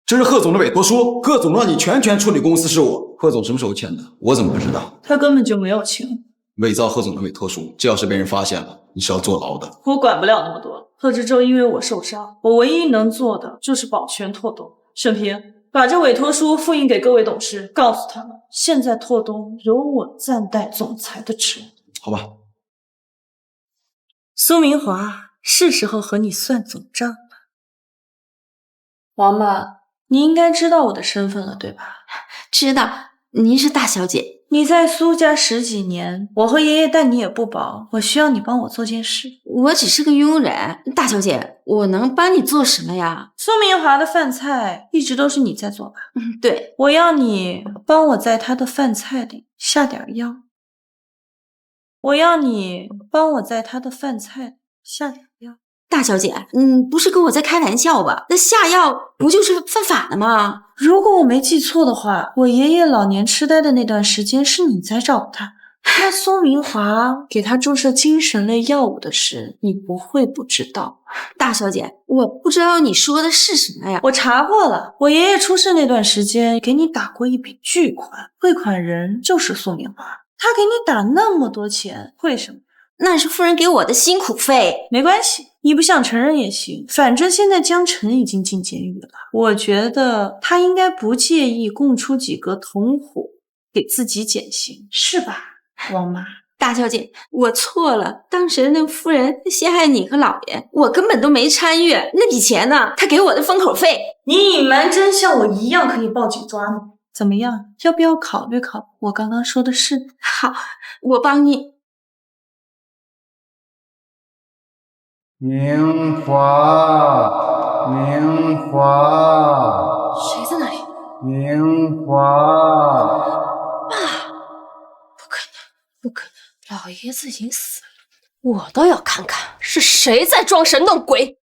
这是贺总的委托书，贺总让你全权处理公司事务。贺总什么时候签的？我怎么不知道？他根本就没有签。伪造贺总的委托书，这要是被人发现了，你是要坐牢的。我管不了那么多。贺知州因为我受伤，我唯一能做的就是保全拓东。沈平，把这委托书复印给各位董事，告诉他们，现在拓东由我暂代总裁的职务。好吧。苏明华，是时候和你算总账了。王妈，你应该知道我的身份了，对吧？知道，您是大小姐。你在苏家10几年，我和爷爷待你也不薄，我需要你帮我做件事。我只是个佣人，大小姐，我能帮你做什么呀？苏明华的饭菜一直都是你在做吧？对，我要你帮我在他的饭菜里下点药。我要你帮我在他的饭菜里下点药。大小姐，不是跟我在开玩笑吧？那下药不就是犯法了吗？如果我没记错的话，我爷爷老年痴呆的那段时间是你在找他。那苏明华给他注射精神类药物的事，你不会不知道。大小姐，我不知道你说的是什么呀？我查过了，我爷爷出事那段时间给你打过一笔巨款，汇款人就是苏明华。他给你打那么多钱，为什么？那是夫人给我的辛苦费。没关系，你不想承认也行，反正现在江晨已经进监狱了，我觉得他应该不介意供出几个同伙给自己减刑，是吧，王妈？大小姐，我错了，当时那夫人陷害你和老爷，我根本都没参与，那笔钱呢，他给我的封口费。你隐瞒真相，我一样可以报警抓你。怎么样，要不要考虑考虑我刚刚说的事？好，我帮你。明华，明华，谁在那里？明华，爸，不可能，老爷子已经死了。我倒要看看是谁在装神弄鬼。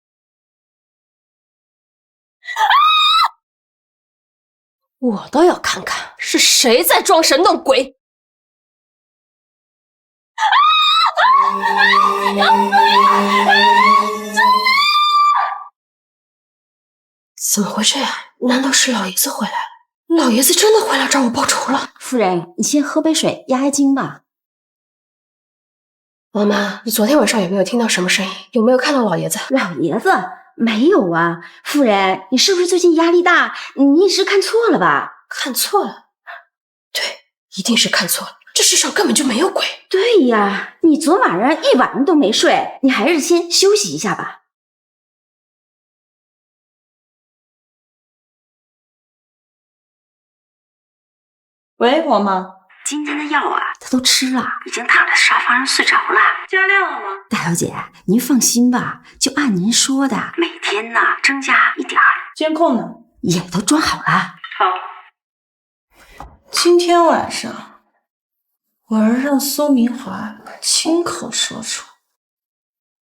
我倒要看看是谁在装神弄鬼。怎么回事呀？难道是老爷子回来了？老爷子真的回来找我报仇了？夫人，你先喝杯水压压惊吧。妈妈，你昨天晚上有没有听到什么声音？有没有看到老爷子？老爷子没有啊。夫人，你是不是最近压力大？你一时看错了吧？看错了？对，一定是看错了。这世上根本就没有鬼。对呀，你昨晚上一晚上都没睡，你还是先休息一下吧。喂，王妈，今天的药啊，他都吃了，已经躺在沙发上睡着了。加量了吗？大小姐，您放心吧，就按您说的，每天呢增加一点儿。监控呢？也都装好了。好。今天晚上，我要让苏明华亲口说出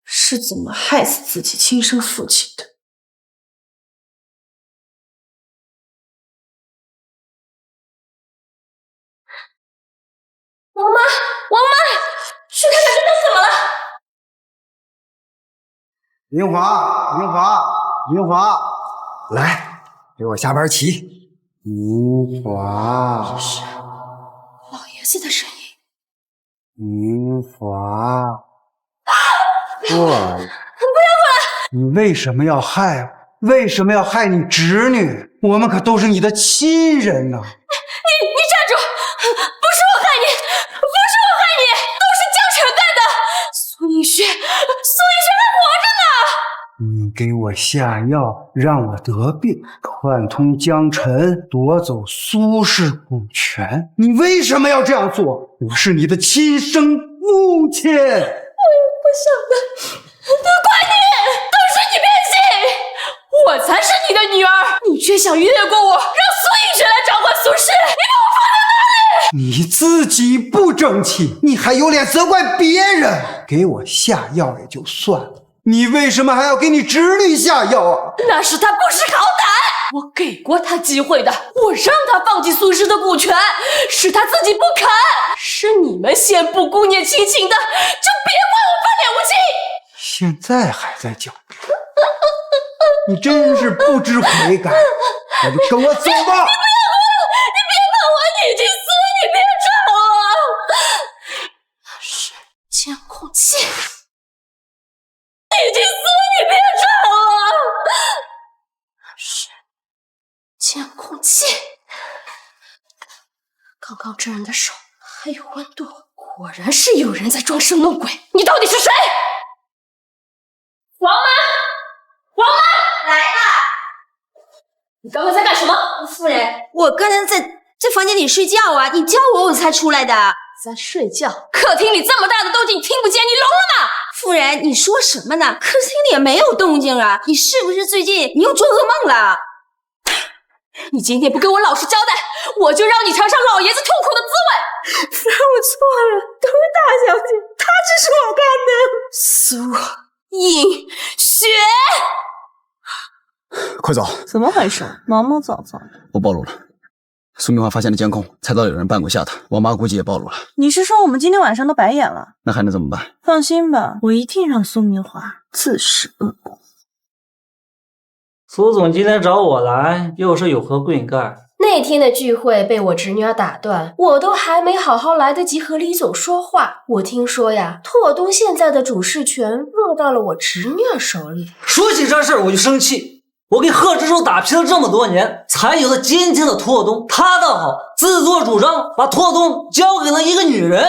是怎么害死自己亲生父亲的。王妈，王妈，去看看这都怎么了？明华，明华，明华，来，给我下盘棋。明华，这是老爷子的声音。明华，过来！不要过来！你为什么要害我？为什么要害你侄女？我们可都是你的亲人呐！你站住！不是我害你，不是我害你，都是江辰干的。苏映雪还活着呢。你给我下药，让我得病，串通江辰夺走苏氏股权。你为什么要这样做？我是你的亲生父亲。我不想的，都怪你，都是你变心，我才是你的女儿，你却想越过我，让苏映雪来掌管苏氏，你把我放在哪里？你自己不争气，你还有脸责怪别人？给我下药也就算了，你为什么还要给你侄女下药啊？那是他不识好歹，我给过他机会的，我让他放弃苏氏的股权，是他自己不肯，是你们先不顾念亲情的，就别怪我翻脸无情。现在还在狡辩，你真是不知悔改，那就跟我走吧。你不要我，你别把我女进司，你别吵我。是监控器，女进司，你别吵我。是监控器，刚刚这人的手还有温度，果然是有人在装神弄鬼。你到底是谁？王妈，王妈，来了。你刚刚在干什么？夫人，我刚才在房间里睡觉啊，你叫我才出来的。在睡觉？客厅里这么大的动静，你听不见？你聋了吗？夫人，你说什么呢？客厅里也没有动静啊，你是不是最近你又做噩梦了？你今天不给我老实交代，我就让你尝尝老爷子痛苦的滋味。夫人，我错了，都是大小姐，她指使我干的。苏映雪，快走！怎么回事？毛毛躁躁的。我暴露了，苏明华发现了监控，猜到有人扮过吓他，王妈估计也暴露了。你是说我们今天晚上都白演了？那还能怎么办？放心吧，我一定让苏明华自食恶果。苏总今天找我来，又是有何贵干？那天的聚会被我侄女儿打断，我都还没好好来得及和李总说话，我听说呀，拓东现在的主事权落到了我侄女儿手里。说起这事儿我就生气，我给贺知州打拼了这么多年，才有了今天的拓东，他倒好，自作主张把拓东交给了一个女人。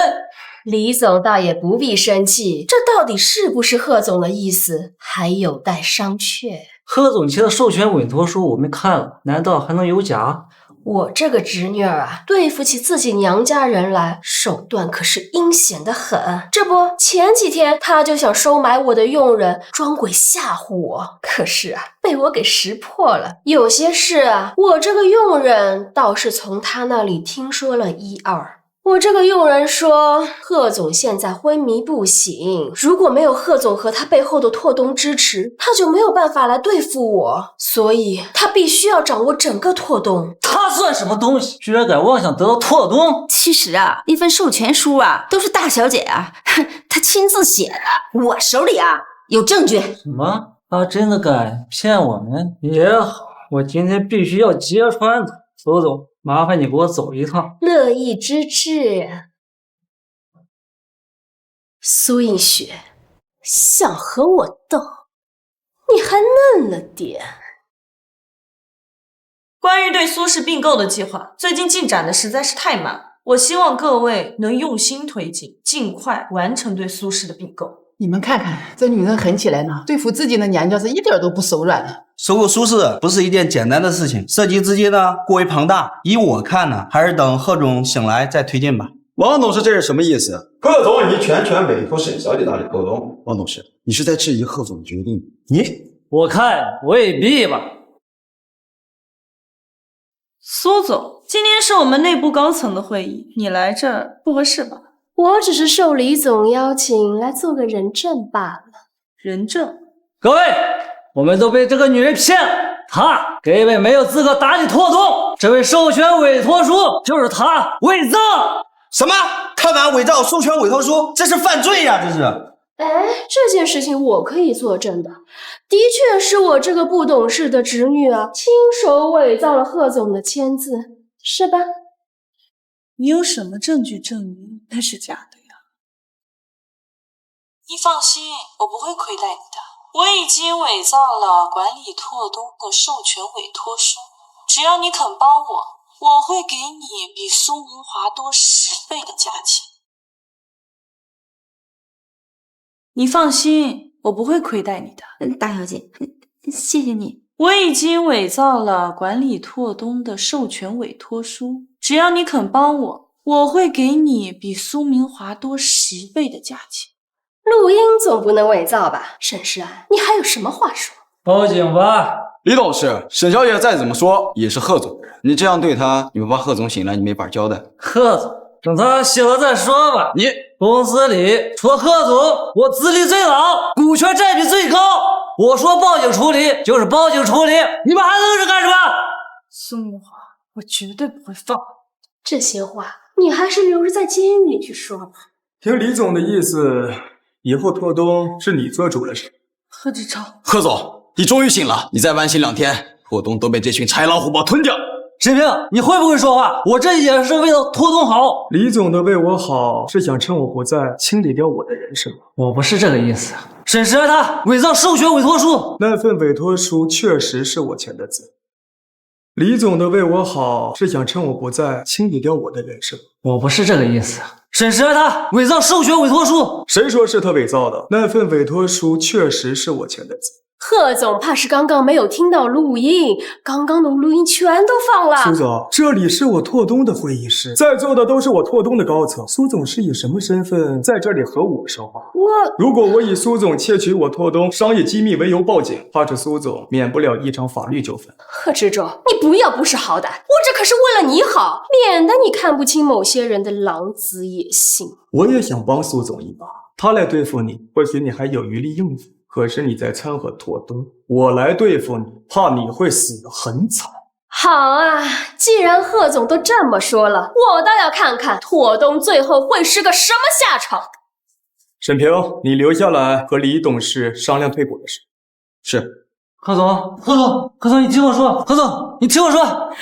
李总倒也不必生气，这到底是不是贺总的意思，还有待商榷。贺总签的授权委托书我没看了，难道还能有假？我这个侄女儿啊，对付起自己娘家人来，手段可是阴险得很。这不，前几天她就想收买我的佣人，装鬼吓唬我，可是啊，被我给识破了。有些事啊，我这个佣人倒是从他那里听说了一二。我这个佣人说，贺总现在昏迷不醒，如果没有贺总和他背后的拓东支持，他就没有办法来对付我，所以他必须要掌握整个拓东。他算什么东西？居然敢妄想得到拓东！其实啊，那份授权书啊，都是大小姐啊，她亲自写的，我手里啊有证据。什么？他真的敢骗我们？也好，我今天必须要揭穿他。苏总，麻烦你给我走一趟。乐意之至。苏映雪，想和我斗，你还嫩了点。关于对苏氏并购的计划，最近进展的实在是太慢，我希望各位能用心推进，尽快完成对苏氏的并购。你们看看，这女人狠起来呢，对付自己的娘家是一点都不手软了。收购苏氏不是一件简单的事情，涉及资金呢过于庞大。依我看呢，还是等贺总醒来再推进吧。王董事，这是什么意思？贺总已全权委托沈小姐打理拓东。王董事，你是在质疑贺总的决定？我看未必吧。苏总，今天是我们内部高层的会议，你来这儿不合适吧？我只是受李总邀请来做个人证罢了。人证？各位，我们都被这个女人骗了。她根本没有资格打理拓东，这位授权委托书就是她伪造。什么？他敢伪造授权委托书？这是犯罪呀！这是。哎，这件事情我可以作证的，的确是我这个不懂事的侄女啊，亲手伪造了贺总的签字，是吧？你有什么证据证明那是假的呀？你放心，我不会亏待你的。我已经伪造了管理拓东的授权委托书，只要你肯帮我，我会给你比苏明华多10倍的价钱。你放心，我不会亏待你的。大小姐，谢谢你。我已经伪造了管理拓东的授权委托书，只要你肯帮我，我会给你比苏明华多10倍的价钱。录音总不能伪造吧？沈世安，你还有什么话说？报警吧！李董事，沈小姐再怎么说也是贺总的人，你这样对她，你不怕贺总醒来你没法交代？贺总，等他醒了再说吧。你公司里除了贺总，我资历最老，股权占比最高。我说报警处理就是报警处理，你们还愣着干什么？苏明华，我绝对不会放这些话，你还是留着在监狱里去说吧。听李总的意思，以后拓东是你做主了是？贺志超，贺总，你终于醒了，你再晚醒2天，拓东都被这群豺狼虎豹吞掉。沈平，你会不会说话？我这也是为了拓东好。李总的为我好，是想趁我不在清理掉我的人是吗？我不是这个意思。沈世安他伪造授权委托书，那份委托书确实是我签的字。李总的为我好，是想趁我不在清理掉我的人是吗？我不是这个意思。沈世安他伪造授权委托书，谁说是他伪造的？那份委托书确实是我签的字。贺总怕是刚刚没有听到录音，刚刚的录音全都放了。苏总，这里是我拓东的会议室，在座的都是我拓东的高层。苏总是以什么身份在这里和我说话？如果我以苏总窃取我拓东商业机密为由报警，怕是苏总免不了一场法律纠纷。贺志忠，你不要不识好歹，我这可是为了你好，免得你看不清某些人的狼子野心。我也想帮苏总一把，他来对付你，或许你还有余力应付。可是你在掺和拓东，我来对付你，怕你会死得很惨。好啊，既然贺总都这么说了，我倒要看看拓东最后会是个什么下场。沈平，你留下来和李董事商量退股的事。是。贺总，你听我说，贺总，你听我说。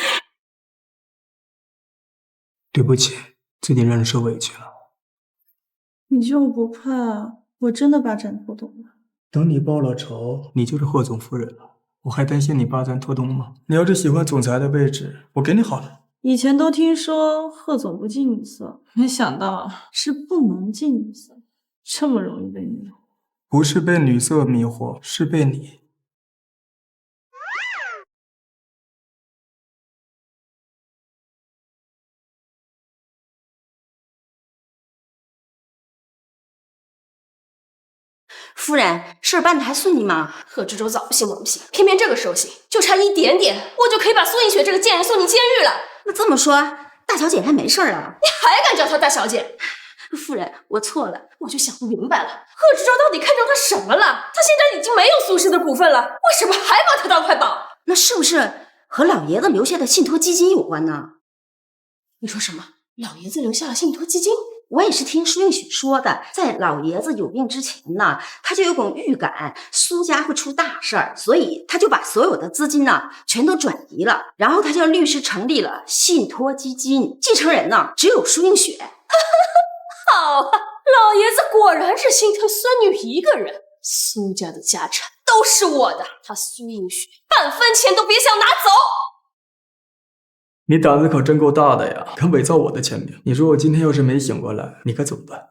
对不起，自己让人受委屈了。你就不怕我真的霸占拓东吗？等你报了仇，你就是贺总夫人了。我还担心你霸占拓东吗？你要是喜欢总裁的位置，我给你好了。以前都听说贺总不近女色，没想到是不能近女色，这么容易被迷惑。不是被女色迷惑，是被你。夫人，事儿办得还顺利吗？贺知州早不信晚不信，偏偏这个时候信，就差一点点，我就可以把苏映雪这个贱人送进监狱了。那这么说，大小姐她没事了？你还敢叫她大小姐？夫人，我错了。我就想不明白了，贺知州到底看中她什么了？她现在已经没有苏氏的股份了，为什么还把她当块宝？那是不是和老爷子留下的信托基金有关呢。你说什么？老爷子留下了信托基金？我也是听苏映雪说的，在老爷子有病之前呢，他就有种预感苏家会出大事儿，所以他就把所有的资金呢全都转移了，然后他叫律师成立了信托基金，继承人呢只有苏映雪。好啊，老爷子果然是心疼孙女一个人，苏家的家产都是我的，他苏映雪半分钱都别想拿走。你胆子可真够大的呀，敢伪造我的签名。你说我今天要是没醒过来，你该怎么办？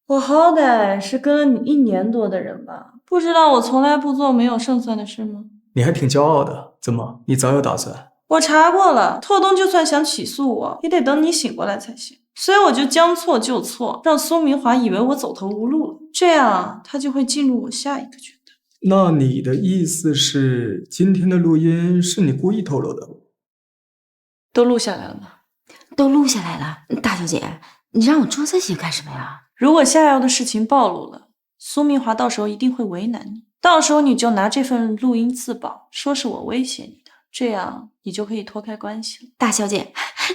我好歹是跟了你1年多的人吧，不知道我从来不做没有胜算的事吗？你还挺骄傲的，怎么？你早有打算？我查过了，拓东就算想起诉我，也得等你醒过来才行。所以我就将错就错，让苏明华以为我走投无路了，这样他就会进入我下一个决定。那你的意思是，今天的录音是你故意透露的？都录下来了吗？都录下来了。大小姐，你让我做这些干什么呀？如果夏瑶的事情暴露了，苏明华到时候一定会为难你，到时候你就拿这份录音自保，说是我威胁你的，这样你就可以脱开关系了。大小姐，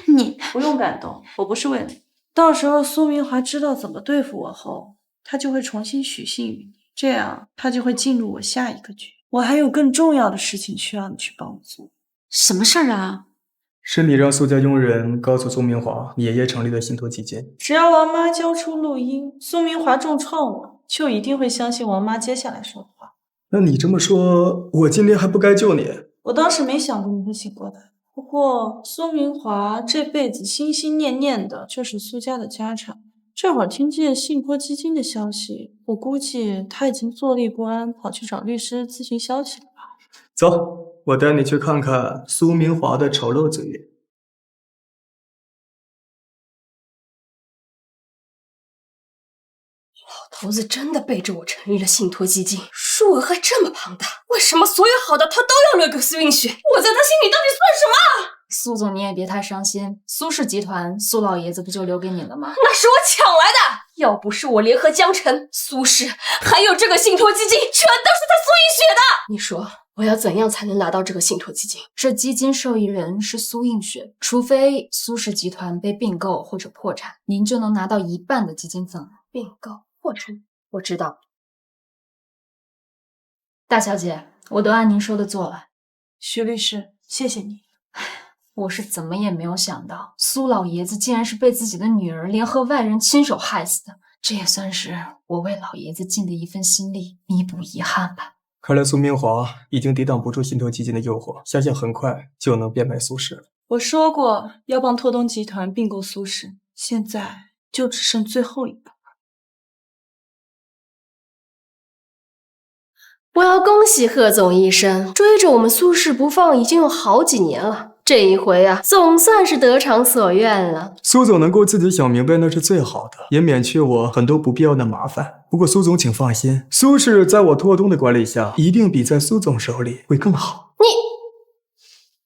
你不用感动，我不是为了你。到时候苏明华知道怎么对付我后，他就会重新许信于你，这样他就会进入我下一个局。我还有更重要的事情需要你去帮我做。什么事儿啊？是你让苏家佣人告诉苏明华，你爷爷成立了信托基金。只要王妈交出录音，苏明华重创我，就一定会相信王妈接下来说的话。那你这么说，我今天还不该救你？我当时没想过你会醒过来，不过苏明华这辈子心心念念的就是苏家的家产。这会儿听见信托基金的消息，我估计他已经坐立不安，跑去找律师咨询消息了吧。走，我带你去看看苏明华的丑陋嘴脸。老头子真的背着我成立了信托基金，数额还这么庞大，为什么所有好的他都要留给苏映雪？我在他心里到底算什么？苏总，你也别太伤心，苏氏集团苏老爷子不就留给你了吗？那是我抢来的，要不是我联合江辰、苏氏还有这个信托基金，全都是他苏映雪的。你说我要怎样才能拿到这个信托基金？这基金受益人是苏映雪，除非苏氏集团被并购或者破产，您就能拿到1半的基金份额。并购破产，我知道。大小姐，我都按您说的做了。徐律师，谢谢你。我是怎么也没有想到，苏老爷子竟然是被自己的女儿联合外人亲手害死的。这也算是我为老爷子尽的一份心力，弥补遗憾吧。看来苏明华已经抵挡不住信托基金的诱惑，相信很快就能变卖苏氏了。我说过要帮拓东集团并购苏氏，现在就只剩最后一步。我要恭喜贺总医生，追着我们苏氏不放已经有好几年了，这一回啊，总算是得偿所愿了。苏总能够自己想明白那是最好的，也免去我很多不必要的麻烦。不过苏总请放心，苏氏在我拓东的管理下，一定比在苏总手里会更好。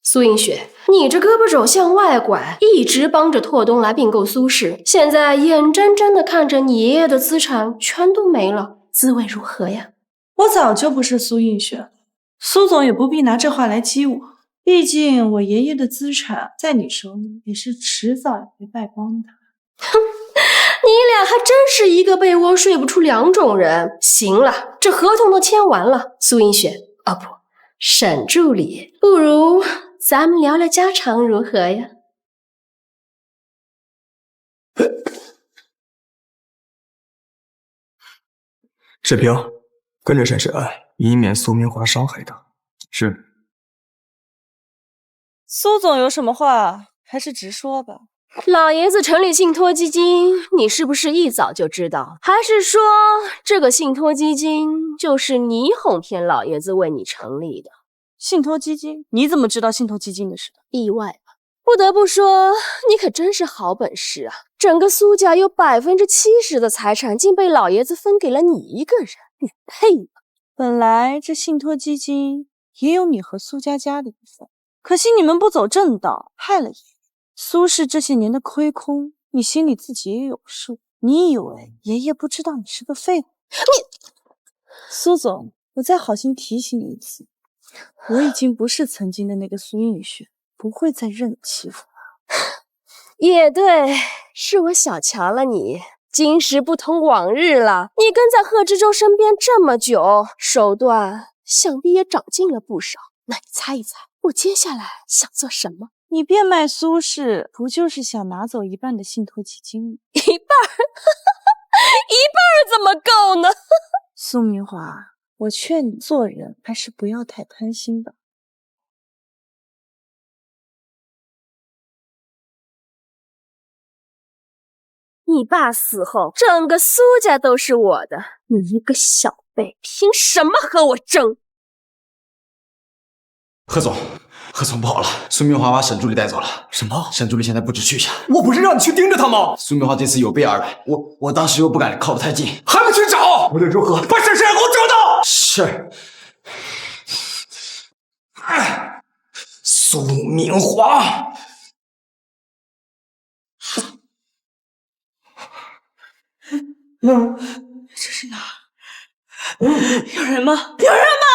苏映雪，你这胳膊肘向外拐，一直帮着拓东来并购苏氏，现在眼睁睁地看着你爷爷的资产全都没了，滋味如何呀？我早就不是苏映雪了，苏总也不必拿这话来激我。毕竟我爷爷的资产在你手里也是迟早要被败光的。哼，你俩还真是一个被窝睡不出两种人。行了，这合同都签完了，苏映雪，哦不，沈助理，不如咱们聊聊家常如何呀？沈平，跟着沈氏安，以免苏明华伤害他。是。苏总有什么话还是直说吧。老爷子成立信托基金，你是不是一早就知道？还是说这个信托基金就是你哄骗老爷子为你成立的？信托基金？你怎么知道信托基金的事的？意外吧？不得不说，你可真是好本事啊！整个苏家有70%的财产竟被老爷子分给了你一个人，你配吗？本来这信托基金也有你和苏家家的一份，可惜你们不走正道，害了爷爷。苏氏这些年的亏空，你心里自己也有数。你以为爷爷不知道你是个废物？苏总，我再好心提醒你一次，我已经不是曾经的那个苏雨荨，不会再任你欺负了。也对，是我小瞧了你。今时不同往日了，你跟在贺知州身边这么久，手段想必也长进了不少。那你猜一猜，我接下来想做什么？你变卖苏氏，不就是想拿走一半的信托基金吗？一半一半怎么够呢？苏明华，我劝你做人还是不要太贪心吧。你爸死后，整个苏家都是我的，你一个小辈，凭什么和我争？贺总不好了，苏明华把沈助理带走了。什么？沈助理现在不知去向。我不是让你去盯着他吗？苏明华这次有备而来，我当时又不敢靠得太近，还不去找？无论如何，把沈氏给我找到。是。苏明华。这是哪儿？有人吗？有人吗？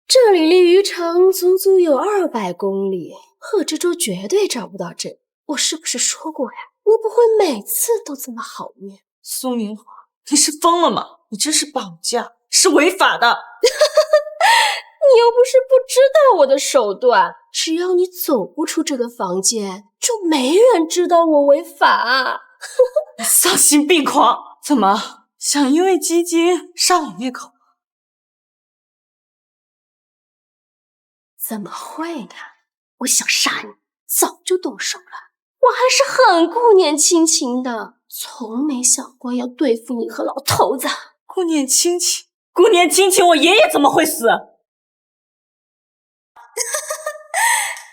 这里离余城足足有200公里，贺知州绝对找不到这里。我是不是说过呀？你不会每次都这么好运？苏明华，你是疯了吗？你这是绑架，是违法的。你又不是不知道我的手段，只要你走不出这个房间，就没人知道我违法。丧心病狂！怎么想因为基金杀我灭口？怎么会呢？我想杀你，早就动手了。我还是很顾念亲情的，从没想过要对付你和老头子。顾念亲情，顾念亲情，我爷爷怎么会死？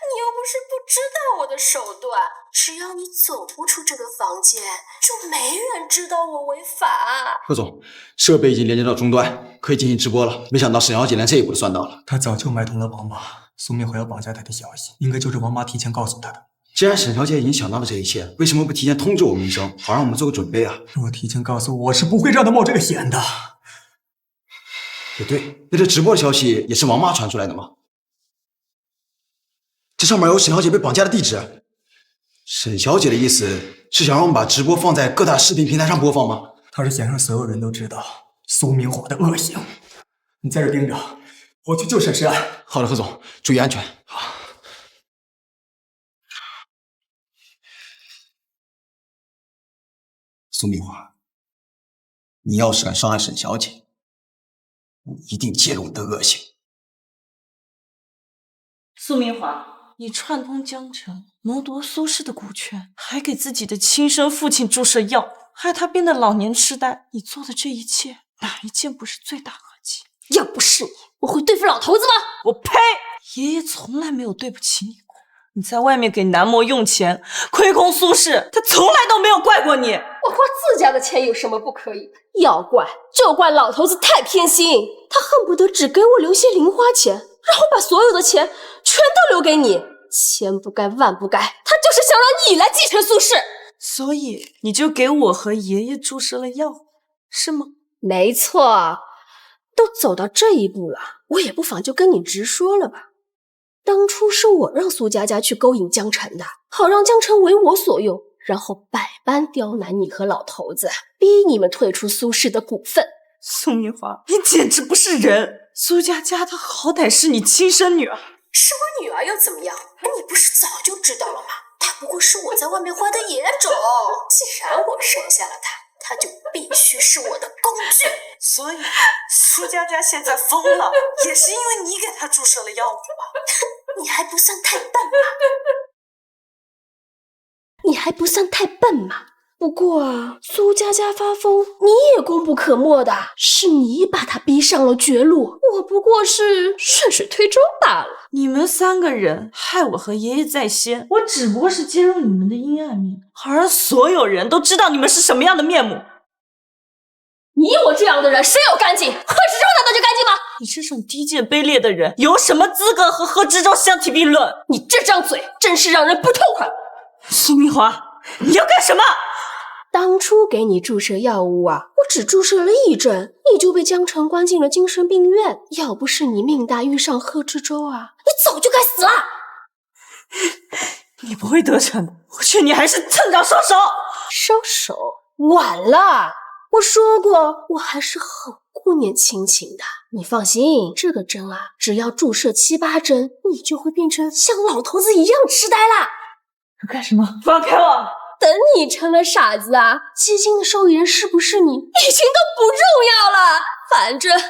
你又不是不知道我的手段，只要你走不出这个房间，就没人知道我违法。贺总，设备已经连接到终端，可以进行直播了。没想到沈小姐连这一步都算到了。她早就买通了王妈，苏明华要绑架她的消息，应该就是王妈提前告诉她的。既然沈小姐已经想到了这一切，为什么不提前通知我们一声，好让我们做个准备啊？若提前告诉我，是不会让她冒这个险的。也对，那这直播的消息也是王妈传出来的吗？这上面有沈小姐被绑架的地址。沈小姐的意思是想让我们把直播放在各大视频平台上播放吗？她是想让所有人都知道苏明华的恶行。你在这盯着，我去救沈诗安。好的，贺总，注意安全。好。苏明华，你要是敢伤害沈小姐，我一定揭露你的恶行。苏明华，你串通江城，谋夺苏氏的股权，还给自己的亲生父亲注射药，害他变得老年痴呆。你做的这一切，哪一件不是罪大恶极？要不是你，我会对付老头子吗？我呸！爷爷从来没有对不起你过。你在外面给南模用钱，亏空苏氏，他从来都没有怪过你。我花自家的钱有什么不可以？要怪就怪老头子太偏心，他恨不得只给我留些零花钱，然后把所有的钱全都留给你。千不该万不该，他就是想让你来继承苏氏。所以你就给我和爷爷注射了药，是吗？没错，都走到这一步了，我也不妨就跟你直说了吧。当初是我让苏佳佳去勾引江晨的，好让江晨为我所用，然后百般刁难你和老头子，逼你们退出苏氏的股份。苏明华，你简直不是人！苏佳佳她好歹是你亲生女儿，是我女儿又怎么样？你不是早就知道了吗？她不过是我在外面怀的野种，既然我生下了她，她就必须是我的工具。所以苏佳佳现在疯了，也是因为你给她注射了药物吧？你还不算太笨吗？你还不算太笨吗？不过啊，苏佳佳发疯，你也功不可没的，是你把她逼上了绝路，我不过是顺水推舟罢了。你们3个人害我和爷爷在先，我只不过是揭露你们的阴暗面，好让所有人都知道你们是什么样的面目。你我这样的人谁有干劲？贺知州难道就干净吗？你这种低贱卑劣的人，有什么资格和贺知州相提并论？你这张嘴真是让人不痛快。苏明华，你要干什么？当初给你注射药物啊，我只注射了1针，你就被江城关进了精神病院。要不是你命大遇上贺知州啊，你早就该死了。你不会得逞的，我劝你还是趁早收手。收手？晚了。我说过，我还是很顾念亲情的。你放心，这个针啊，只要注射7、8针，你就会变成像老头子一样痴呆啦。干什么？放开我！等你成了傻子啊，基金的受益人是不是你，已经都不重要了。反正最后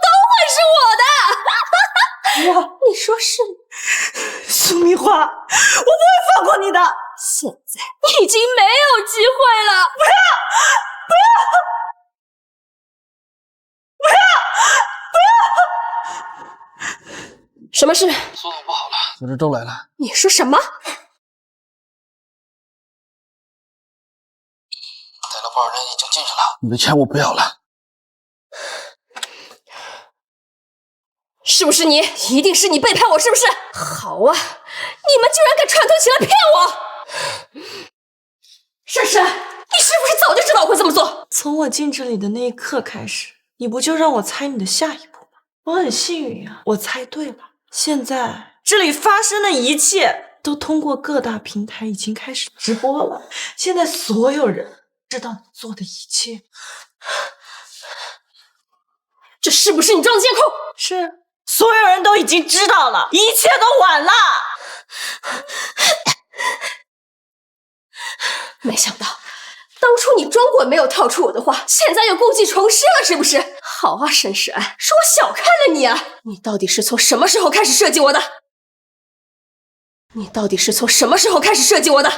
都会是我的。你说是？苏明华，我不会放过你的。现在你已经没有机会了。不要！什么事？苏总不好了，何知州来了。你说什么？逮了不少人，已经进去了。你的钱我不要了。是不是你？一定是你背叛我，是不是？好啊，你们居然敢串通起来骗我！珊珊，你是不是早就知道我会这么做？从我进这里的那一刻开始，你不就让我猜你的下一步吗？我很幸运啊，我猜对了。现在这里发生的一切都通过各大平台已经开始直播了，现在所有人知道你做的一切。这是不是你装的监控？是，所有人都已经知道了，一切都晚了。没想到当初你装滚没有跳出我的话，现在又故技重施了，是不是？好啊，申世安，是我小看了你啊！你到底是从什么时候开始设计我的？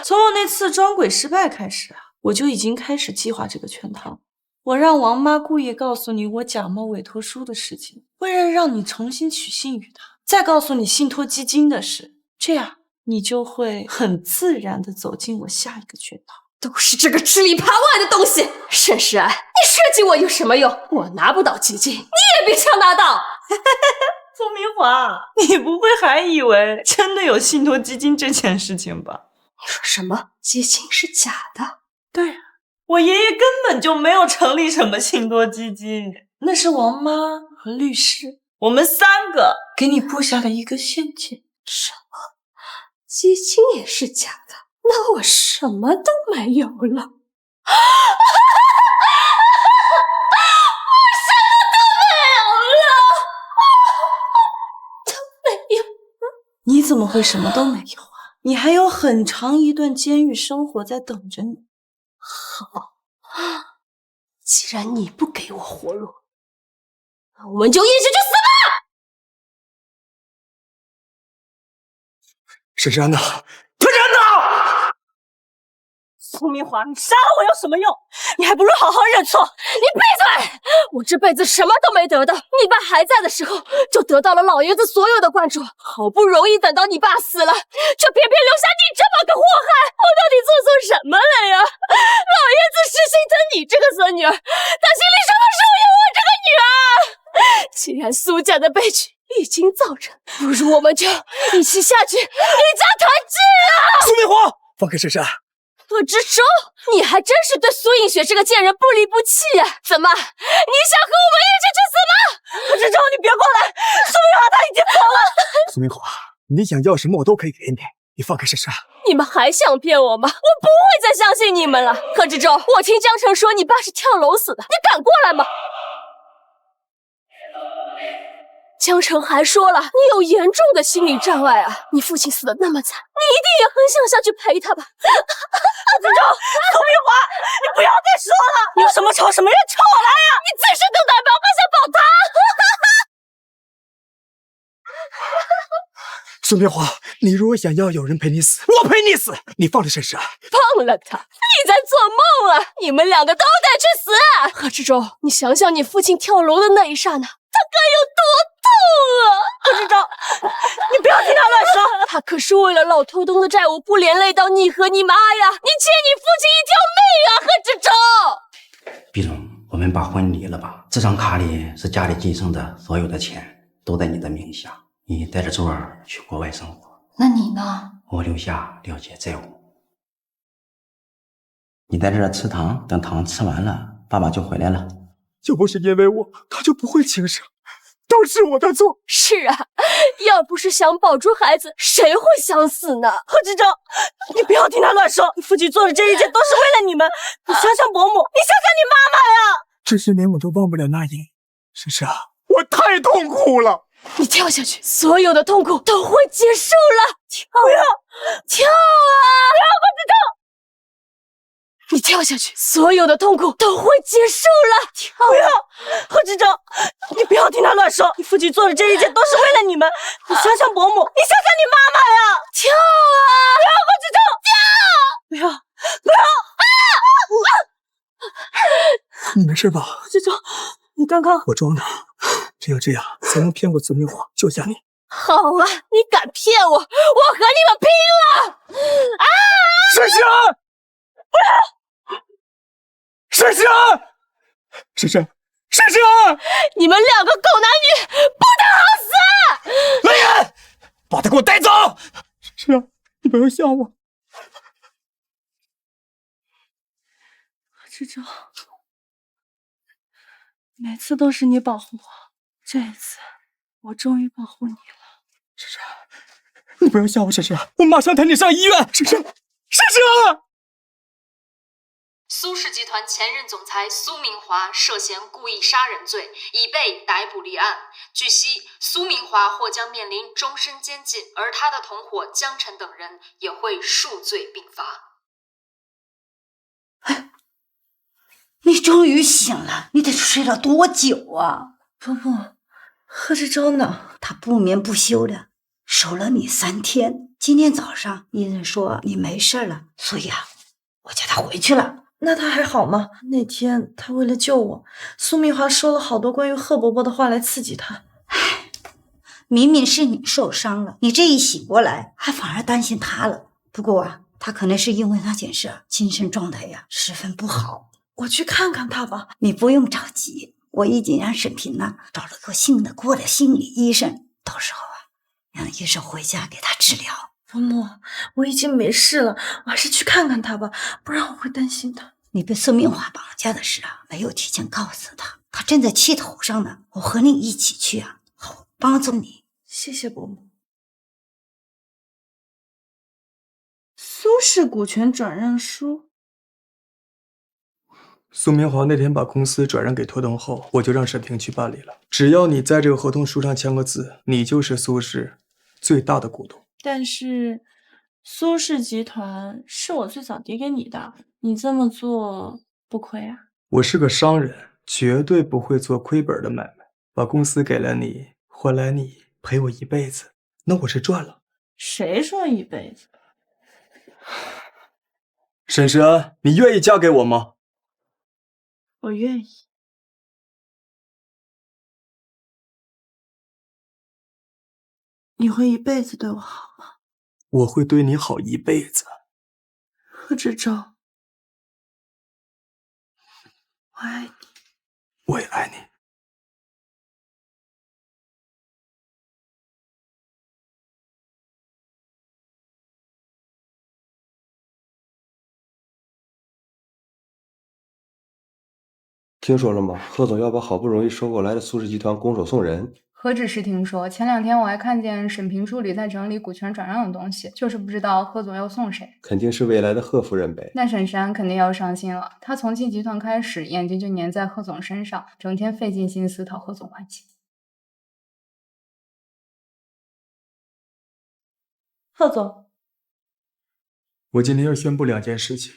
从我那次装鬼失败开始啊，我就已经开始计划这个圈套。我让王妈故意告诉你我假冒委托书的事情，为了让你重新取信于他，再告诉你信托基金的事，这样你就会很自然地走进我下一个圈套。都是这个吃里扒外的东西！申世安，你设计我有什么用？我拿不到基金，你也别想拿到！宋明华，你不会还以为真的有信托基金这件事情吧？你说什么？基金是假的？对啊，我爷爷根本就没有成立什么信托基金，那是王妈和律师，我们3个给你布下了一个陷阱。什么？基金也是假的？那我什么都没有了。我什么都没有了。你怎么会什么都没有啊？你还有很长一段监狱生活在等着你。好，既然你不给我活路，那我们就一起去死吧！沈珊娜，苏明华，你杀了我有什么用？你还不如好好认错。你闭嘴！我这辈子什么都没得到，你爸还在的时候就得到了老爷子所有的关注，好不容易等到你爸死了，却偏偏留下你这么个祸害，我到底做错什么了呀？老爷子是心疼你这个孙女儿，他心里什么时候有我这个女儿？既然苏家的悲剧已经造成，不如我们就一起下去，一家团聚啊！苏明华，放开珊珊。贺知州，你还真是对苏映雪这个贱人不离不弃啊！怎么，你想和我们一起去死吗？贺知州，你别过来！苏明华他已经走了。苏明华，你想要什么我都可以给你，你放开珊珊。你们还想骗我吗？我不会再相信你们了。贺知州，我听江城说你爸是跳楼死的，你敢过来吗？江城还说了，你有严重的心理障碍啊！你父亲死的那么惨，你一定也很想下去陪他吧？贺知州，苏明华，你不要再说了！你有什么仇什么怨，朝我来呀！你最是更代表我想保他！苏明华，你如果想要有人陪你死，我陪你死！你放了珊珊，放了他？你在做梦啊！你们2个都得去死！贺知州，你想想你父亲跳楼的那一刹那，他该有多痛啊！贺知州，你不要听他乱说，他可是为了老头东的债务不连累到你和你妈呀！你欠你父亲一条命啊！贺知州，毕总，我们把婚离了吧？这张卡里是家里今生的所有的钱都在你的名下，你带着周儿去国外生活。那你呢？我留下了解债务。你在这儿吃糖，等糖吃完了，爸爸就回来了。要不是因为我，他就不会轻生，都是我的错。是啊，要不是想保住孩子，谁会想死呢？贺志忠，你不要听他乱说，父亲做的这一切都是为了你们。你想想伯母，你想想你妈妈呀！这些年我都忘不了那英，是啊，我太痛苦了。你跳下去，所有的痛苦都会结束了。不要，跳啊！不要，贺志忠！你跳下去，所有的痛苦都会结束了。不要，贺志忠，你不要听他乱说，你父亲做的这一切都是为了你们。你想想伯母，你想想你妈妈呀！跳啊！不要，贺志忠，跳！不要，不要！你没事吧？贺志忠，你刚刚我装的，只有这样才能骗过苏明华，救下你。好啊，你敢骗我，我和你们拼了！啊！沈西安，不要！沈西安，沈西安，沈西安，你们两个狗男女不得好死！来人，把他给我带走！沈西安，你不要吓我。志忠，每次都是你保护我，这一次我终于保护你了。沈西安，你不要吓我，沈西安，我马上带你上医院。沈西安，沈西安。苏氏集团前任总裁苏明华涉嫌故意杀人罪，已被逮捕立案。据悉，苏明华或将面临终身监禁，而他的同伙江晨等人也会数罪并罚。你终于醒了，你得睡了多久啊？伯母，贺志忠呢？他不眠不休的守了你3天。今天早上医生说你没事了，所以啊，我叫他回去了。那他还好吗？那天他为了救我，苏明华说了好多关于贺伯伯的话来刺激他。唉，明明是你受伤了，你这一醒过来，还反而担心他了。不过啊，他可能是因为那件事精神状态呀十分不好。我去看看他吧。你不用着急，我已经让沈平呢找了个信得过的心理医生，到时候啊，让医生回家给他治疗。伯母，我已经没事了，我还是去看看他吧，不然我会担心他。你被孙明华绑架的事啊，没有提前告诉他，他正在气头上呢。我和你一起去啊，好帮助你。谢谢伯母。苏氏股权转让书。苏明华那天把公司转让给托东后，我就让沈平去办理了。只要你在这个合同书上签个字，你就是苏氏最大的股东。但是苏氏集团是我最早抵给你的，你这么做不亏啊？我是个商人，绝对不会做亏本的买卖。把公司给了你，换来你陪我一辈子，那我是赚了。谁说一辈子？沈世安，你愿意嫁给我吗？我愿意。你会一辈子对我好吗？我会对你好一辈子。贺志忠，我爱你。我也爱你。听说了吗？贺总要把好不容易收过来的苏氏集团拱手送人。何止是听说，前2天我还看见沈平助理在整理股权转让的东西，就是不知道贺总要送谁。肯定是未来的贺夫人呗。那沈山肯定要伤心了，他从进集团开始，眼睛就粘在贺总身上，整天费尽心思讨贺总欢心。贺总，我今天要宣布2件事情。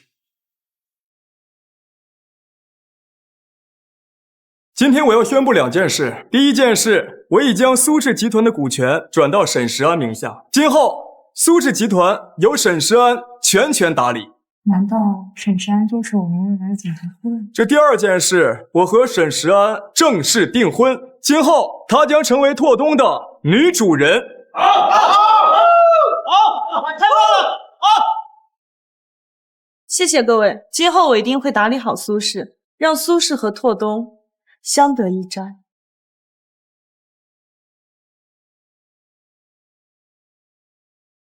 今天我要宣布2件事。第一件事，我已将苏氏集团的股权转到沈石安名下，今后苏氏集团由沈石安全权打理。难道沈石安就是我们未来的总裁夫人？这第2件事，我和沈石安正式订婚，今后她将成为拓东的女主人。开饭了！谢谢各位，今后我一定会打理好苏氏，让苏氏和拓东相得益彰。